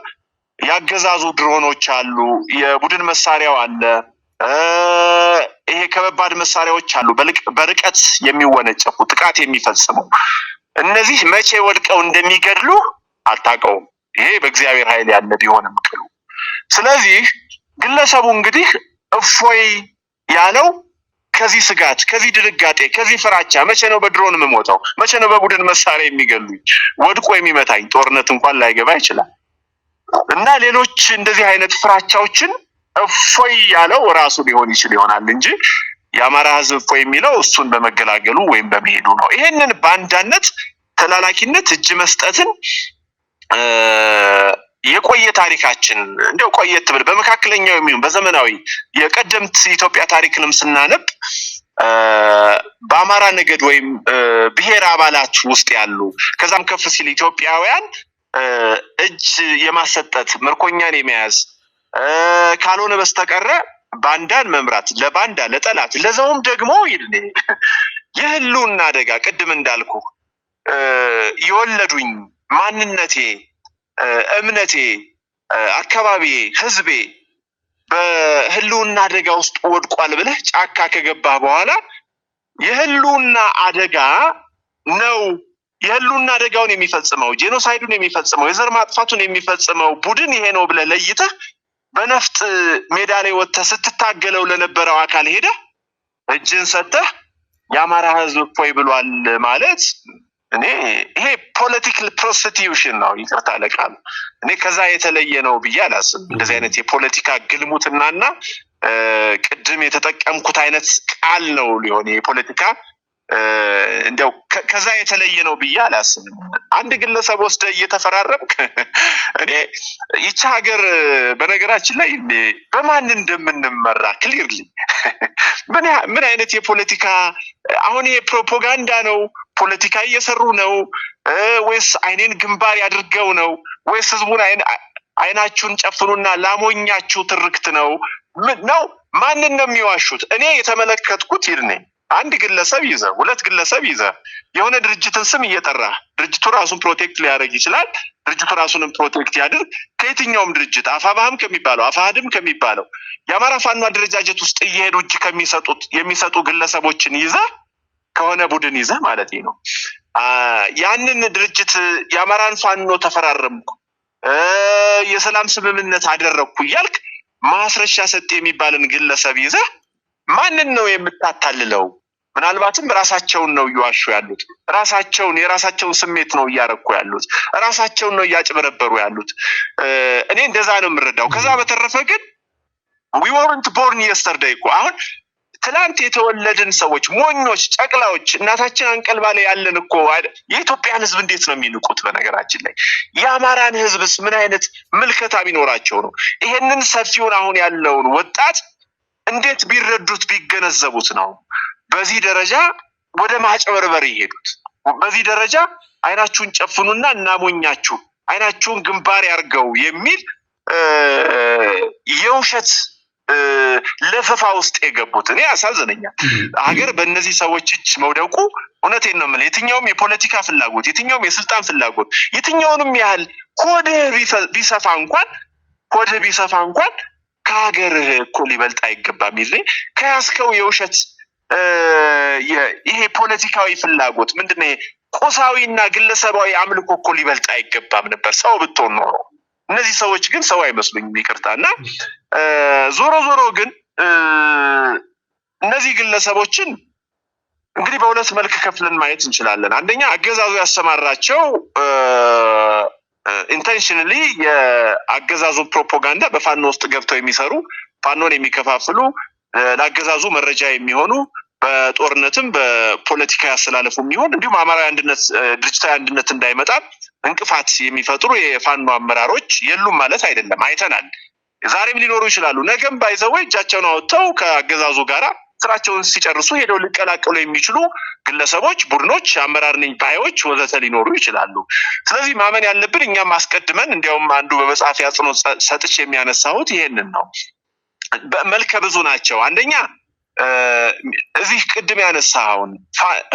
ያገዛዙ ድሮኖች አሉ፣ የቡድን መሳሪያው አለ፣ ይሄ ከባድ መሳሪያዎች አሉ በርቀት የሚወነጨፉ ጥቃት የሚፈጽሙ። እነዚህ መቼ ወድቀው እንደሚገድሉ አታውቀውም። ይሄ በእግዚአብሔር ኃይል ያለ ቢሆንም ቅሉ። ስለዚህ ግለሰቡ እንግዲህ እፎይ ያለው ከዚህ ስጋት፣ ከዚህ ድንጋጤ፣ ከዚህ ፍራቻ መቼ ነው በድሮን የምሞተው? መቼ ነው በቡድን መሳሪያ የሚገሉኝ? ወድቆ የሚመታኝ? ጦርነት እንኳን ላይገባ ይችላል። እና ሌሎች እንደዚህ አይነት ፍራቻዎችን እፎይ ያለው ራሱ ሊሆን ይችል ይሆናል እንጂ የአማራ ሕዝብ እፎይ የሚለው እሱን በመገላገሉ ወይም በመሄዱ ነው። ይሄንን ባንዳነት፣ ተላላኪነት፣ እጅ መስጠትን የቆየ ታሪካችን እንደው ቆየት ብል በመካከለኛው የሚሆን በዘመናዊ የቀደምት ኢትዮጵያ ታሪክንም ስናነብ በአማራ ነገድ ወይም ብሔር አባላት ውስጥ ያሉ ከዛም ከፍ ሲል ኢትዮጵያውያን እጅ የማሰጠት ምርኮኛን የመያዝ ካልሆነ በስተቀረ ባንዳን መምራት ለባንዳ ለጠላት ለዛውም ደግሞ የህልውና አደጋ ቅድም እንዳልኩ የወለዱኝ ማንነቴ፣ እምነቴ፣ አካባቢ፣ ህዝቤ በህልውና አደጋ ውስጥ ወድቋል ብለህ ጫካ ከገባህ በኋላ የህልውና አደጋ ነው የህልውና አደጋውን የሚፈጽመው ጄኖሳይዱን የሚፈጽመው የዘር ማጥፋቱን የሚፈጽመው ቡድን ይሄ ነው ብለህ ለይተህ በነፍጥ ሜዳ ላይ ወጥተህ ስትታገለው ለነበረው አካል ሄደህ እጅን ሰጥተህ የአማራ ህዝብ እፎይ ብሏል ማለት እኔ ይሄ ፖለቲካል ፕሮስቲቲዩሽን ነው። ይቅርታ ለቃሉ እኔ ከዛ የተለየ ነው ብዬ አላስብም። እንደዚህ አይነት የፖለቲካ ግልሙትናና ቅድም የተጠቀምኩት አይነት ቃል ነው ሊሆን የፖለቲካ እንደው ከዛ የተለየ ነው ብዬ አላስብም። አንድ ግለሰብ ወስደ እየተፈራረምክ እኔ ይቺ ሀገር በነገራችን ላይ በማን እንደምንመራ ክሊርሊ ምን አይነት የፖለቲካ አሁን ይሄ ፕሮፓጋንዳ ነው? ፖለቲካ እየሰሩ ነው ወይስ አይኔን ግንባር ያድርገው ነው ወይስ ህዝቡን አይናችሁን ጨፍኑና ላሞኛችሁ ትርክት ነው? ማንን ነው የሚዋሹት? እኔ የተመለከትኩት ይልኔ አንድ ግለሰብ ይዘ ሁለት ግለሰብ ይዘ የሆነ ድርጅትን ስም እየጠራ ድርጅቱ ራሱን ፕሮቴክት ሊያደርግ ይችላል። ድርጅቱ ራሱንም ፕሮቴክት ያድርግ። ከየትኛውም ድርጅት አፋባህም ከሚባለው አፋሃድም ከሚባለው የአማራ ፋኖ አደረጃጀት ውስጥ እየሄዱ እጅ የሚሰጡ ግለሰቦችን ይዘ ከሆነ ቡድን ይዘ ማለት ነው ያንን ድርጅት የአማራን ፋኖ ተፈራረምኩ የሰላም ስምምነት አደረግኩ እያልክ ማስረሻ ሰጥ የሚባልን ግለሰብ ይዘ ማንን ነው የምታታልለው? ምናልባትም ራሳቸውን ነው እየዋሹ ያሉት። የራሳቸውን ስሜት ነው እያረኩ ያሉት። ራሳቸውን ነው እያጭበረበሩ ያሉት። እኔ እንደዛ ነው የምረዳው። ከዛ በተረፈ ግን we weren't born yesterday እኮ አሁን ትላንት የተወለድን ሰዎች ሞኞች፣ ጨቅላዎች እናታችን አንቀልባ ላይ ያለን እኮ የኢትዮጵያን ህዝብ እንዴት ነው የሚንቁት? በነገራችን ላይ የአማራን ህዝብስ ምን አይነት ምልከታ ቢኖራቸው ነው ይሄንን ሰፊውን አሁን ያለውን ወጣት እንዴት ቢረዱት ቢገነዘቡት ነው በዚህ ደረጃ ወደ ማጭበርበር ይሄዱት? በዚህ ደረጃ አይናችሁን ጨፍኑና እናሞኛችሁ አይናችሁን ግንባር ያርገው የሚል የውሸት ለፈፋ ውስጥ የገቡት እኔ ያሳዝነኛል። ሀገር በእነዚህ ሰዎች እጅ መውደቁ እውነቴን ነው የምልህ የትኛውም የፖለቲካ ፍላጎት የትኛውም የስልጣን ፍላጎት የትኛውንም ያህል ሆድህ ቢሰፋ እንኳን ከሀገር እኮ ሊበልጥ አይገባም። ይሄ ከያዝከው የውሸት ይሄ ፖለቲካዊ ፍላጎት ምንድነው? ቁሳዊና ግለሰባዊ አምልኮ እኮ ሊበልጥ አይገባም ነበር ሰው ብትሆን ኖሮ። እነዚህ ሰዎች ግን ሰው አይመስሉኝም፣ ይቅርታና ዞሮ ዞሮ ግን እነዚህ ግለሰቦችን እንግዲህ በሁለት መልክ ከፍለን ማየት እንችላለን። አንደኛ አገዛዙ ያሰማራቸው ኢንቴንሽናሊ የአገዛዙ ፕሮፓጋንዳ በፋኖ ውስጥ ገብተው የሚሰሩ ፋኖን የሚከፋፍሉ ለአገዛዙ መረጃ የሚሆኑ በጦርነትም በፖለቲካ ያስተላለፉ የሚሆን እንዲሁም አማራዊ አንድነት ድርጅታዊ አንድነት እንዳይመጣ እንቅፋት የሚፈጥሩ የፋኖ አመራሮች የሉም ማለት አይደለም። አይተናል። ዛሬም ሊኖሩ ይችላሉ። ነገም ባይዘው እጃቸውን አወጥተው ከአገዛዙ ጋራ ስራቸውን ሲጨርሱ ሄደው ሊቀላቀሉ የሚችሉ ግለሰቦች፣ ቡድኖች፣ አመራር ነኝ ባዮች ወዘተ ሊኖሩ ይችላሉ። ስለዚህ ማመን ያለብን እኛም አስቀድመን እንዲያውም አንዱ በመጽሐፍ ያጽኖት ሰጥቼ የሚያነሳሁት ይሄንን ነው። መልከ ብዙ ናቸው። አንደኛ እዚህ ቅድም ያነሳውን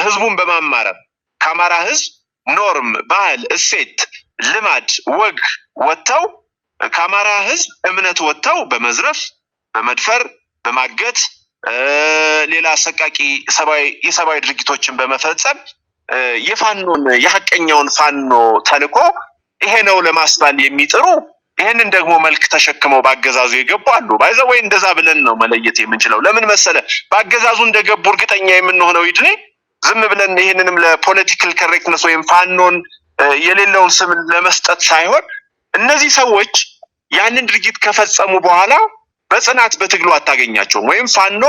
ህዝቡን በማማረር ከአማራ ህዝብ ኖርም፣ ባህል፣ እሴት፣ ልማድ፣ ወግ ወጥተው ከአማራ ህዝብ እምነት ወጥተው በመዝረፍ፣ በመድፈር፣ በማገት ሌላ አሰቃቂ የሰብአዊ ድርጊቶችን በመፈጸም የፋኖን የሐቀኛውን ፋኖ ተልዕኮ ይሄ ነው ለማስባል የሚጥሩ ይሄንን ደግሞ መልክ ተሸክመው ባገዛዙ የገቡ አሉ። ባይዘው ወይ እንደዛ ብለን ነው መለየት የምንችለው። ለምን መሰለ? ባገዛዙ እንደገቡ እርግጠኛ የምንሆነው ይድኔ ዝም ብለን ይሄንንም ለፖለቲካል ኮሬክትነስ ወይም ፋኖን የሌለውን ስም ለመስጠት ሳይሆን እነዚህ ሰዎች ያንን ድርጊት ከፈጸሙ በኋላ በጽናት በትግሉ አታገኛቸውም። ወይም ፋኖ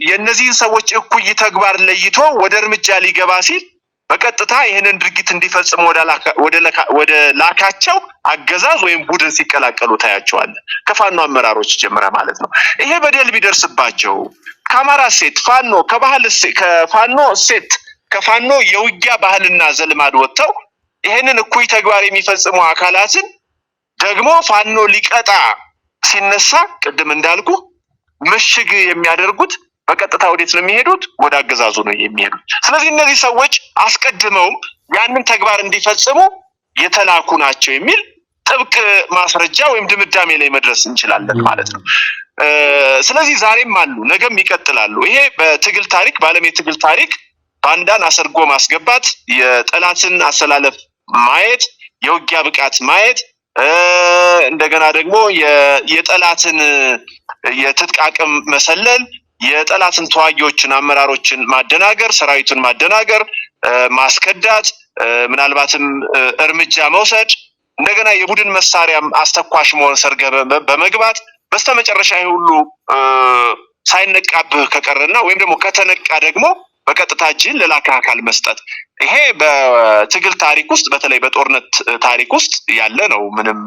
የነዚህን ሰዎች እኩይ ተግባር ለይቶ ወደ እርምጃ ሊገባ ሲል በቀጥታ ይሄንን ድርጊት እንዲፈጽሙ ወደ ላካቸው አገዛዝ ወይም ቡድን ሲቀላቀሉ ታያቸዋል። ከፋኖ አመራሮች ጀምረ ማለት ነው። ይሄ በደል ቢደርስባቸው ከአማራ ሴት ፋኖ ከባህል ከፋኖ ሴት ከፋኖ የውጊያ ባህልና ዘልማድ ወጥተው ይሄንን እኩይ ተግባር የሚፈጽሙ አካላትን ደግሞ ፋኖ ሊቀጣ ሲነሳ ቅድም እንዳልኩ ምሽግ የሚያደርጉት በቀጥታ ወዴት ነው የሚሄዱት? ወደ አገዛዙ ነው የሚሄዱት። ስለዚህ እነዚህ ሰዎች አስቀድመውም ያንን ተግባር እንዲፈጽሙ የተላኩ ናቸው የሚል ጥብቅ ማስረጃ ወይም ድምዳሜ ላይ መድረስ እንችላለን ማለት ነው። ስለዚህ ዛሬም አሉ፣ ነገም ይቀጥላሉ። ይሄ በትግል ታሪክ በዓለም የትግል ታሪክ ባንዳን አሰርጎ ማስገባት፣ የጠላትን አሰላለፍ ማየት፣ የውጊያ ብቃት ማየት፣ እንደገና ደግሞ የጠላትን የትጥቅ አቅም መሰለል፣ የጠላትን ተዋጊዎችን አመራሮችን ማደናገር፣ ሰራዊቱን ማደናገር፣ ማስከዳት፣ ምናልባትም እርምጃ መውሰድ፣ እንደገና የቡድን መሳሪያም አስተኳሽ መሆን ሰርገ በመግባት በስተመጨረሻ ሁሉ ሳይነቃብህ ከቀረና ወይም ደግሞ ከተነቃ ደግሞ በቀጥታ እጅን ለላካ አካል መስጠት። ይሄ በትግል ታሪክ ውስጥ በተለይ በጦርነት ታሪክ ውስጥ ያለ ነው። ምንም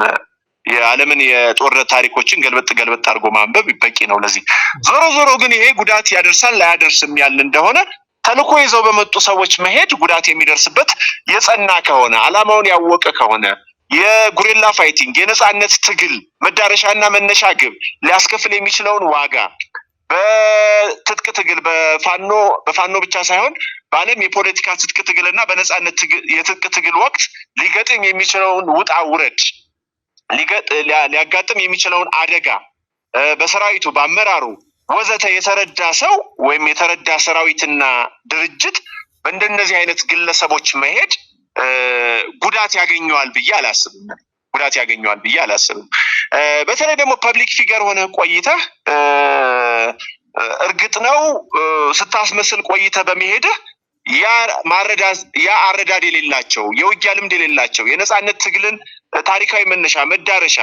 የዓለምን የጦርነት ታሪኮችን ገልበጥ አድርጎ ማንበብ በቂ ነው ለዚህ። ዞሮ ዞሮ ግን ይሄ ጉዳት ያደርሳል ላያደርስም ያለ እንደሆነ ተልዕኮ ይዘው በመጡ ሰዎች መሄድ ጉዳት የሚደርስበት የጸና ከሆነ ዓላማውን ያወቀ ከሆነ የጉሪላ ፋይቲንግ የነጻነት ትግል መዳረሻና መነሻ ግብ ሊያስከፍል የሚችለውን ዋጋ በትጥቅ ትግል በፋኖ ብቻ ሳይሆን በዓለም የፖለቲካ ትጥቅ ትግልና በነጻነት የትጥቅ ትግል ወቅት ሊገጥም የሚችለውን ውጣ ውረድ ሊያጋጥም የሚችለውን አደጋ በሰራዊቱ በአመራሩ ወዘተ የተረዳ ሰው ወይም የተረዳ ሰራዊትና ድርጅት በእንደነዚህ አይነት ግለሰቦች መሄድ ጉዳት ያገኘዋል ብዬ አላስብም። በተለይ ደግሞ ፐብሊክ ፊገር ሆነ ቆይተህ እርግጥ ነው ስታስመስል ቆይተህ በመሄድህ ያ አረዳድ የሌላቸው የውጊያ ልምድ የሌላቸው የነጻነት ትግልን ታሪካዊ መነሻ መዳረሻ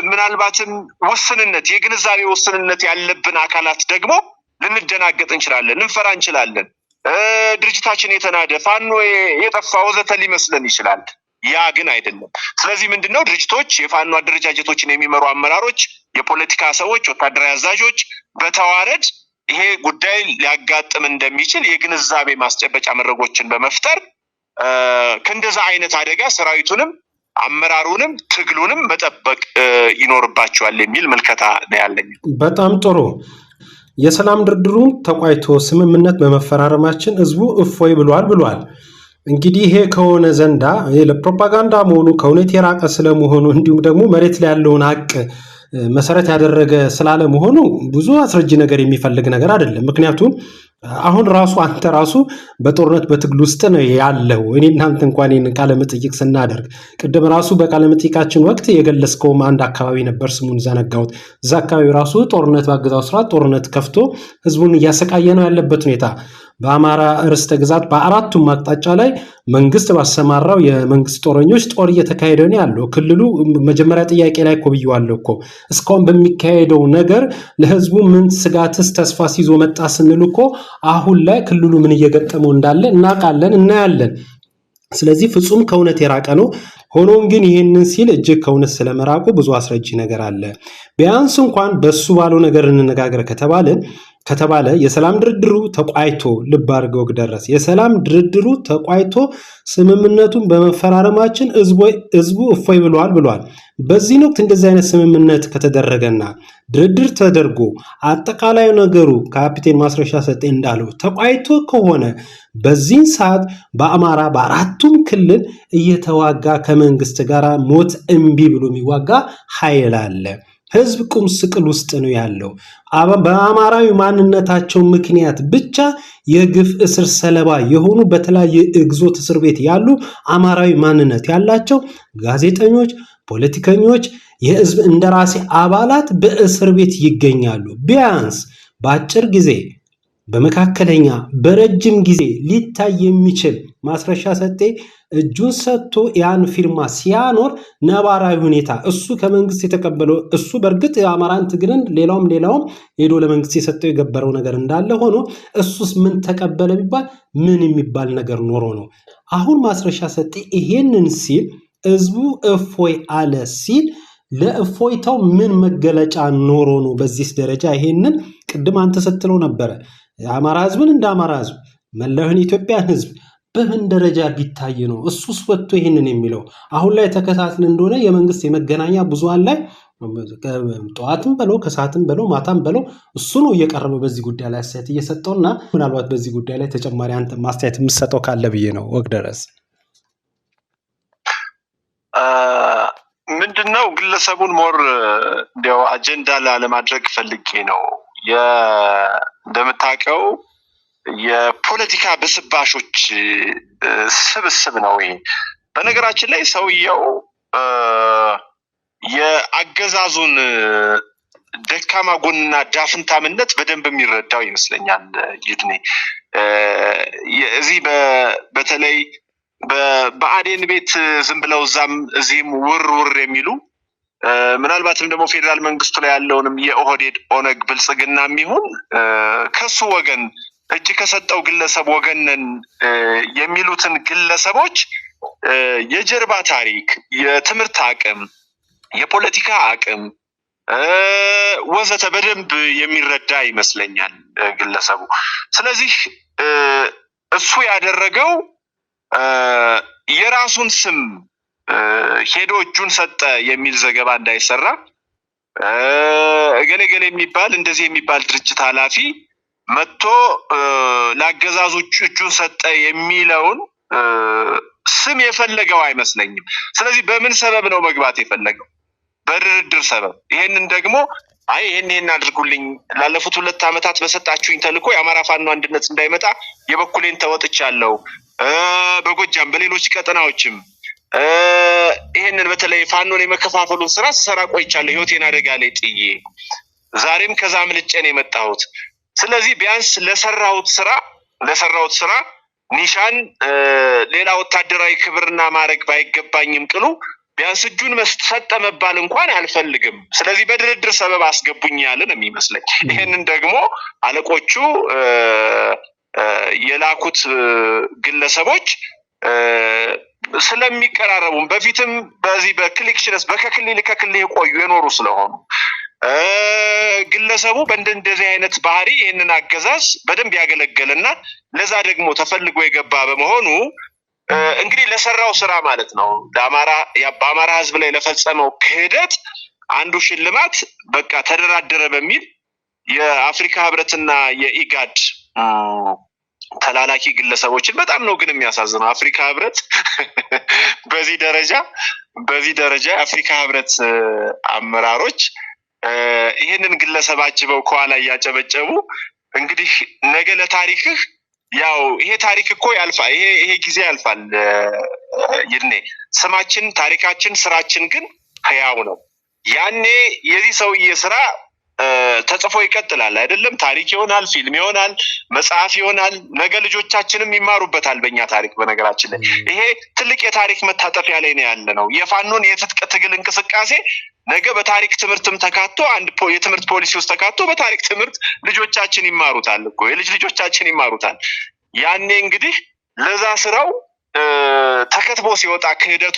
ምናልባትም ውስንነት የግንዛቤ ውስንነት ያለብን አካላት ደግሞ ልንደናገጥ እንችላለን፣ ልንፈራ እንችላለን። ድርጅታችን የተናደ ፋኖ የጠፋ ወዘተ ሊመስለን ይችላል። ያ ግን አይደለም። ስለዚህ ምንድነው ድርጅቶች የፋኖ አደረጃጀቶችን የሚመሩ አመራሮች፣ የፖለቲካ ሰዎች፣ ወታደራዊ አዛዦች በተዋረድ ይሄ ጉዳይ ሊያጋጥም እንደሚችል የግንዛቤ ማስጨበጫ መድረኮችን በመፍጠር ከእንደዛ አይነት አደጋ ሰራዊቱንም አመራሩንም ትግሉንም መጠበቅ ይኖርባቸዋል የሚል ምልከታ ነው ያለኝ። በጣም ጥሩ። የሰላም ድርድሩ ተቋይቶ ስምምነት በመፈራረማችን ህዝቡ እፎይ ብሏል። እንግዲህ ይሄ ከሆነ ዘንዳ ለፕሮፓጋንዳ መሆኑ ከእውነት የራቀ ስለመሆኑ እንዲሁም ደግሞ መሬት ላይ ያለውን ሀቅ መሰረት ያደረገ ስላለመሆኑ ብዙ አስረጅ ነገር የሚፈልግ ነገር አይደለም። ምክንያቱም አሁን ራሱ አንተ ራሱ በጦርነት በትግል ውስጥ ነው ያለው። እኔ እናንተ እንኳን ይህን ቃለ መጠይቅ ስናደርግ ቅድም ራሱ በቃለ መጠይቃችን ወቅት የገለጽከውም አንድ አካባቢ ነበር፣ ስሙን ዘነጋሁት። እዛ አካባቢ ራሱ ጦርነት ባገዛው ስርዓት ጦርነት ከፍቶ ህዝቡን እያሰቃየ ነው ያለበት ሁኔታ በአማራ ርስተ ግዛት በአራቱም አቅጣጫ ላይ መንግስት ባሰማራው የመንግስት ጦረኞች ጦር እየተካሄደ ነው ያለው። ክልሉ መጀመሪያ ጥያቄ ላይ እኮ ብየዋለሁ እኮ እስካሁን በሚካሄደው ነገር ለህዝቡ ምን ስጋትስ ተስፋስ ይዞ መጣ ስንል እኮ አሁን ላይ ክልሉ ምን እየገጠመው እንዳለ እናውቃለን፣ እናያለን። ስለዚህ ፍጹም ከእውነት የራቀ ነው። ሆኖም ግን ይህንን ሲል እጅግ ከእውነት ስለመራቁ ብዙ አስረጂ ነገር አለ። ቢያንስ እንኳን በሱ ባለው ነገር እንነጋገር ከተባለ የሰላም ድርድሩ ተቋይቶ ልብ አድርገው ደረስ የሰላም ድርድሩ ተቋይቶ ስምምነቱን በመፈራረማችን ህዝቡ እፎይ ብሏል። በዚህ ወቅት እንደዚህ አይነት ስምምነት ከተደረገና ድርድር ተደርጎ አጠቃላይ ነገሩ ካፒቴን ማስረሻ ሰጤ እንዳለው ተቋይቶ ከሆነ በዚህን ሰዓት በአማራ በአራቱም ክልል እየተዋጋ ከመንግስት ጋር ሞት እምቢ ብሎ የሚዋጋ ኃይል አለ። ህዝብ ቁም ስቅል ውስጥ ነው ያለው። በአማራዊ ማንነታቸው ምክንያት ብቻ የግፍ እስር ሰለባ የሆኑ በተለያየ ግዞት እስር ቤት ያሉ አማራዊ ማንነት ያላቸው ጋዜጠኞች፣ ፖለቲከኞች፣ የህዝብ እንደራሴ አባላት በእስር ቤት ይገኛሉ። ቢያንስ በአጭር ጊዜ በመካከለኛ በረጅም ጊዜ ሊታይ የሚችል ማስረሻ ሰጤ እጁን ሰጥቶ ያን ፊርማ ሲያኖር ነባራዊ ሁኔታ እሱ ከመንግስት የተቀበለው እሱ በእርግጥ የአማራን ትግልን ሌላውም ሄዶ ለመንግስት የሰጠው የገበረው ነገር እንዳለ ሆኖ እሱስ ምን ተቀበለ ቢባል ምን የሚባል ነገር ኖሮ ነው? አሁን ማስረሻ ሰጤ ይሄንን ሲል ህዝቡ እፎይ አለ ሲል ለእፎይታው ምን መገለጫ ኖሮ ነው? በዚህ ደረጃ ይሄንን ቅድም አንተ ስትለው ነበረ የአማራ ህዝብን እንደ አማራ ህዝብ መላውን ኢትዮጵያን ህዝብ በምን ደረጃ ቢታይ ነው እሱስ ወጥቶ ይሄንን የሚለው? አሁን ላይ ተከታትለን እንደሆነ የመንግስት የመገናኛ ብዙሃን ላይ ጠዋትም በለው ከሰዓትም በለው ማታም በለው እሱ ነው እየቀረበ በዚህ ጉዳይ ላይ አስተያየት እየሰጠውና ምናልባት በዚህ ጉዳይ ላይ ተጨማሪ አንተ ማስተያየት የምትሰጠው ካለ ብዬ ነው። ወግደረስ ምንድነው ግለሰቡን ሞር እንዲያው አጀንዳ ለማድረግ ፈልጌ ነው። እንደምታውቀው የፖለቲካ ብስባሾች ስብስብ ነው ይሄ። በነገራችን ላይ ሰውየው የአገዛዙን ደካማ ጎንና ዳፍንታምነት በደንብ የሚረዳው ይመስለኛል። ይድኔ እዚህ በተለይ በአዴን ቤት ዝም ብለው እዛም እዚህም ውር የሚሉ ምናልባትም ደግሞ ፌዴራል መንግስቱ ላይ ያለውንም የኦህዴድ ኦነግ ብልጽግና የሚሆን ከሱ ወገን እጅ ከሰጠው ግለሰብ ወገንን የሚሉትን ግለሰቦች የጀርባ ታሪክ፣ የትምህርት አቅም፣ የፖለቲካ አቅም ወዘተ በደንብ የሚረዳ ይመስለኛል ግለሰቡ። ስለዚህ እሱ ያደረገው የራሱን ስም ሄዶ እጁን ሰጠ የሚል ዘገባ እንዳይሰራ እገሌ የሚባል እንደዚህ የሚባል ድርጅት ኃላፊ መጥቶ ለአገዛዙ እጁን ሰጠ የሚለውን ስም የፈለገው አይመስለኝም። ስለዚህ በምን ሰበብ ነው መግባት የፈለገው? በድርድር ሰበብ። ይሄንን ደግሞ ይሄን አድርጉልኝ ላለፉት 2 ዓመታት በሰጣችሁኝ ተልእኮ የአማራ ፋኖ አንድነት እንዳይመጣ የበኩሌን ተወጥቻለሁ። በጎጃም በሌሎች ቀጠናዎችም ይሄንን በተለይ ፋኖን የመከፋፈሉን ስራ ስሰራ ቆይቻለሁ። ህይወቴን አደጋ ላይ ጥዬ ዛሬም ከዛ ምልጬ ነው የመጣሁት። ስለዚህ ቢያንስ ለሰራሁት ስራ ኒሻን ሌላ ወታደራዊ ክብርና ማድረግ ባይገባኝም ቅሉ ቢያንስ እጁን ሰጠ መባል እንኳን አልፈልግም። ስለዚህ በድርድር ሰበብ አስገቡኝ ያለን የሚመስለኝ። ይሄንን ደግሞ አለቆቹ የላኩት ግለሰቦች ስለሚቀራረቡም በፊትም በዚህ በክሊክሽነስ ከክልል የቆዩ የኖሩ ስለሆኑ ግለሰቡ በእንደዚህ አይነት ባህሪ ይህንን አገዛዝ በደንብ ያገለገለና ለዛ ደግሞ ተፈልጎ የገባ በመሆኑ እንግዲህ ለሰራው ስራ ማለት ነው በአማራ ህዝብ ላይ ለፈጸመው ክህደት አንዱ ሽልማት በቃ ተደራደረ በሚል የአፍሪካ ህብረትና የኢጋድ ተላላኪ ግለሰቦችን በጣም ነው ግን የሚያሳዝነው። አፍሪካ ህብረት በዚህ ደረጃ የአፍሪካ ህብረት አመራሮች ይሄንን ግለሰብ አጅበው ከኋላ እያጨበጨቡ እንግዲህ ነገ ለታሪክህ ያው ይሄ ታሪክ እኮ ያልፋል፣ ይሄ ጊዜ ያልፋል። ይድኔ ስማችን፣ ታሪካችን፣ ስራችን ግን ህያው ነው። ያኔ የዚህ ሰውዬ ስራ ተጽፎ ይቀጥላል አይደለም? ታሪክ ይሆናል፣ ፊልም ይሆናል፣ መጽሐፍ ይሆናል። ነገ ልጆቻችንም ይማሩበታል በእኛ ታሪክ። በነገራችን ላይ ይሄ ትልቅ የታሪክ መታጠፊያ ላይ ነው ያለ ነው። የፋኖን የትጥቅ ትግል እንቅስቃሴ ነገ በታሪክ ትምህርትም ተካቶ የትምህርት ፖሊሲ ውስጥ ተካቶ በታሪክ ትምህርት ልጆቻችን ይማሩታል እኮ፣ የልጅ ልጆቻችን ይማሩታል። ያኔ እንግዲህ ለዛ ስራው ተከትቦ ሲወጣ ክህደቱ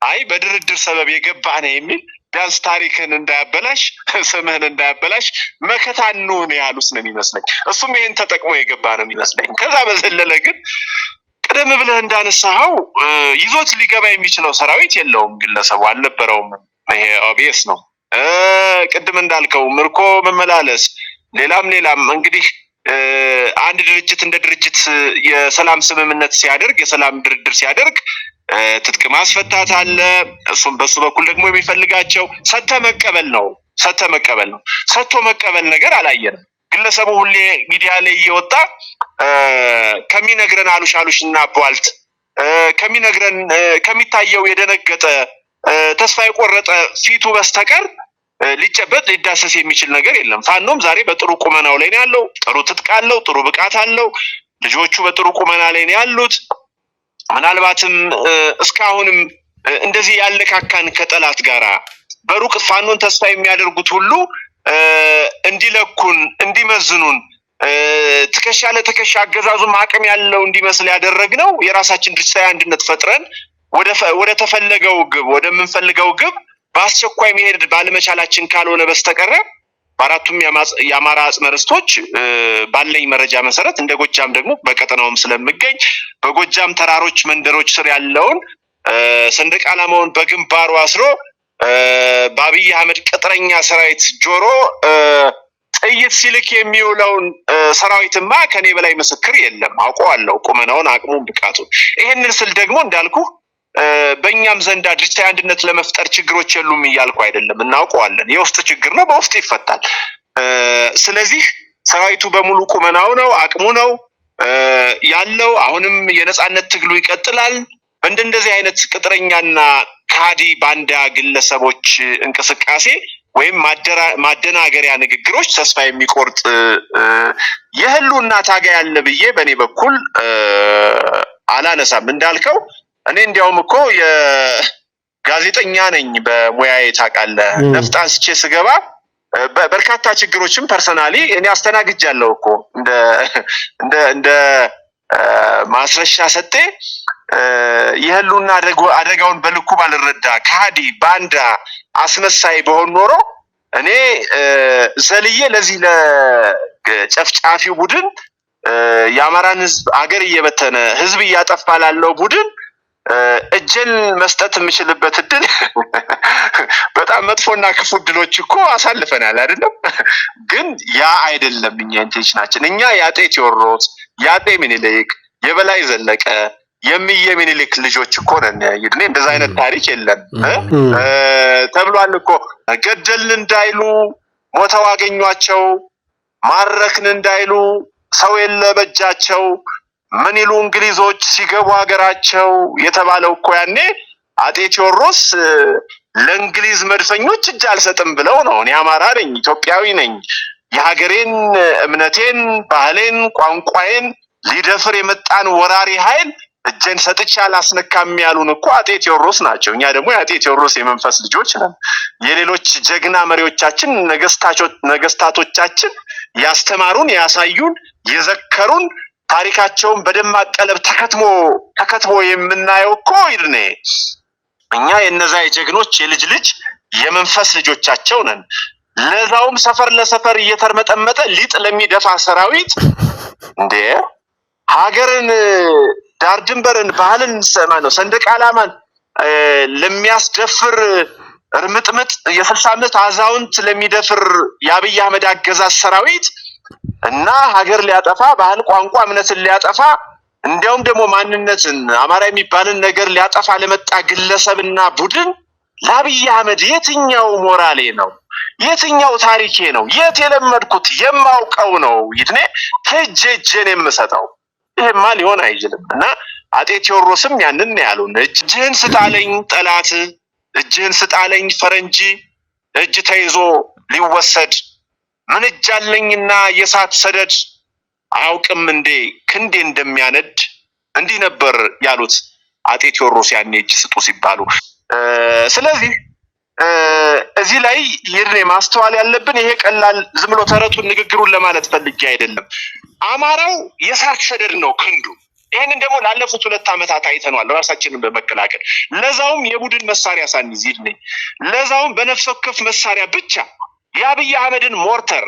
አይ በድርድር ሰበብ የገባ ነው የሚል ቢያንስ ታሪክን እንዳያበላሽ፣ ስምህን እንዳያበላሽ መከታኑ ነው ያሉት ነው የሚመስለኝ። እሱም ይሄን ተጠቅሞ የገባ ነው የሚመስለኝ። ከዛ በዘለለ ግን ቀደም ብለህ እንዳነሳኸው ይዞት ሊገባ የሚችለው ሰራዊት የለውም፣ ግለሰቡ አልነበረውም። ይሄ ኦቢየስ ነው። ቅድም እንዳልከው ምርኮ መመላለስ፣ ሌላም እንግዲህ አንድ ድርጅት እንደ ድርጅት የሰላም ስምምነት ሲያደርግ፣ የሰላም ድርድር ሲያደርግ ትጥቅ ማስፈታት አለ። እሱም በሱ በኩል ደግሞ የሚፈልጋቸው ሰጥቶ መቀበል ነው። ሰጥቶ መቀበል ነገር አላየንም። ግለሰቡ ሁሌ ሚዲያ ላይ እየወጣ ከሚነግረን አሉሽና ቧልት ከሚነግረን ከሚታየው የደነገጠ ተስፋ የቆረጠ ፊቱ በስተቀር ሊጨበጥ ሊዳሰስ የሚችል ነገር የለም። ፋኖም ዛሬ በጥሩ ቁመናው ላይ ነው ያለው። ጥሩ ትጥቅ አለው፣ ጥሩ ብቃት አለው። ልጆቹ በጥሩ ቁመና ላይ ነው ያሉት። ምናልባትም እስካሁንም እንደዚህ ያለካካን ከጠላት ጋራ በሩቅ ፋኖን ተስፋ የሚያደርጉት ሁሉ እንዲለኩን፣ እንዲመዝኑን፣ ትከሻ ለትከሻ አገዛዙም አቅም ያለው እንዲመስል ያደረግነው የራሳችን ድርጅታዊ አንድነት ፈጥረን ወደ ተፈለገው ግብ ወደምንፈልገው ግብ በአስቸኳይ መሄድ ባለመቻላችን ካልሆነ በስተቀር በአራቱም የአማራ አጽመ ርስቶች ባለኝ መረጃ መሰረት እንደ ጎጃም ደግሞ በቀጠናውም ስለምገኝ በጎጃም ተራሮች መንደሮች ስር ያለውን ሰንደቅ ዓላማውን በግንባሩ አስሮ በአብይ አህመድ ቅጥረኛ ሰራዊት ጆሮ ጥይት ሲልክ የሚውለውን ሰራዊትማ ከኔ በላይ ምስክር የለም። አውቀዋለሁ ቁመናውን፣ አቅሙን፣ ብቃቱን። ይሄንን ስል ደግሞ እንዳልኩ በእኛም ዘንዳ ድርጅታዊ አንድነት ለመፍጠር ችግሮች የሉም እያልኩ አይደለም። እናውቀዋለን። የውስጥ ችግር ነው፣ በውስጥ ይፈታል። ስለዚህ ሰራዊቱ በሙሉ ቁመናው ነው፣ አቅሙ ነው ያለው። አሁንም የነጻነት ትግሉ ይቀጥላል። በእንደዚህ አይነት ቅጥረኛና ካዲ ባንዳ ግለሰቦች እንቅስቃሴ ወይም ማደናገሪያ ንግግሮች ተስፋ የሚቆርጥ የህልውና ታጋይ ያለ ብዬ በእኔ በኩል አላነሳም። እንዳልከው እኔ እንዲያውም እኮ የጋዜጠኛ ነኝ በሙያዬ ታውቃለህ። ነፍጥ አንስቼ ስገባ በርካታ ችግሮችም ፐርሰናሊ እኔ አስተናግጃለሁ እኮ እንደ ማስረሻ ሰጤ የህልውና አደጋውን በልኩ ባልረዳ ከሃዲ ባንዳ አስመሳይ በሆን ኖሮ እኔ ዘልዬ ለዚህ ለጨፍጫፊው ቡድን የአማራን ህዝብ አገር እየበተነ ህዝብ እያጠፋ ላለው ቡድን እጅን መስጠት የምችልበት እድል በጣም መጥፎና ክፉ እድሎች እኮ አሳልፈናል አይደለም። ግን ያ አይደለም እኛ ኢንቴንሽናችን። እኛ የአጤ ቴዎድሮስ፣ የአጤ ምኒልክ፣ የበላይ ዘለቀ፣ የሚየ ምኒልክ ልጆች እኮ ነን። ይድኔ እንደዛ አይነት ታሪክ የለም ተብሏል እኮ። ገደልን እንዳይሉ ሞተው አገኟቸው፣ ማረክን እንዳይሉ ሰው የለ በጃቸው፣ ምን ይሉ እንግሊዞች ሲገቡ ሀገራቸው የተባለው እኮ ያኔ አጤ ቴዎድሮስ ለእንግሊዝ መድፈኞች እጅ አልሰጥም ብለው ነው። እኔ አማራ ነኝ፣ ኢትዮጵያዊ ነኝ፣ የሀገሬን እምነቴን፣ ባህሌን፣ ቋንቋዬን ሊደፍር የመጣን ወራሪ ኃይል እጄን ሰጥቼ አላስነካም ያሉን እኮ አጤ ቴዎድሮስ ናቸው። እኛ ደግሞ የአጤ ቴዎድሮስ የመንፈስ ልጆች ነን። የሌሎች ጀግና መሪዎቻችን ነገስታቶቻችን ያስተማሩን፣ ያሳዩን፣ የዘከሩን ታሪካቸውን በደማቅ ቀለም ተከትሞ የምናየው እኮ ይድኔ እኛ የነዛ የጀግኖች የልጅ ልጅ የመንፈስ ልጆቻቸው ነን። ለዛውም ሰፈር ለሰፈር እየተርመጠመጠ ሊጥ ለሚደፋ ሰራዊት እንዴ ሀገርን፣ ዳር ድንበርን፣ ባህልን ሰንደቅ ዓላማን ለሚያስደፍር እርምጥምጥ የ60 ዓመት አዛውንት ለሚደፍር የአብይ አህመድ አገዛዝ ሰራዊት እና ሀገር ሊያጠፋ ባህል፣ ቋንቋ፣ እምነትን ሊያጠፋ እንዲያውም ደግሞ ማንነትን አማራ የሚባልን ነገር ሊያጠፋ ለመጣ ግለሰብና ቡድን ለአብይ አህመድ የትኛው ሞራሌ ነው? የትኛው ታሪኬ ነው? የት የለመድኩት የማውቀው ነው ይድኔ ሄጄን የምሰጠው? ይሄማ ሊሆን አይችልም። እና አጤ ቴዎድሮስም ያንን ያሉን እጅህን ስጣለኝ ጠላት፣ እጅህን ስጣለኝ ፈረንጂ፣ እጅ ተይዞ ሊወሰድ ምን እጃለኝና የሳት ሰደድ፣ አያውቅም እንዴ ክንዴ እንደሚያነድ። እንዲህ ነበር ያሉት አጤ ቴዎድሮስ ያኔ እጅ ስጡ ሲባሉ። ስለዚህ እዚህ ላይ ይሄ ማስተዋል ያለብን ይሄ ቀላል ዝም ብሎ ተረቱን ንግግሩን ለማለት ፈልጌ አይደለም። አማራው የሳት ሰደድ ነው ክንዱ። ይሄንን ደግሞ ላለፉት 2 ዓመታት አይተናል ራሳችንን በመከላከል ለዛውም የቡድን መሳሪያ ሳንይዝ ይድኔ ለዛውም በነፍስ ወከፍ መሳሪያ ብቻ የአብይ አህመድን ሞርተር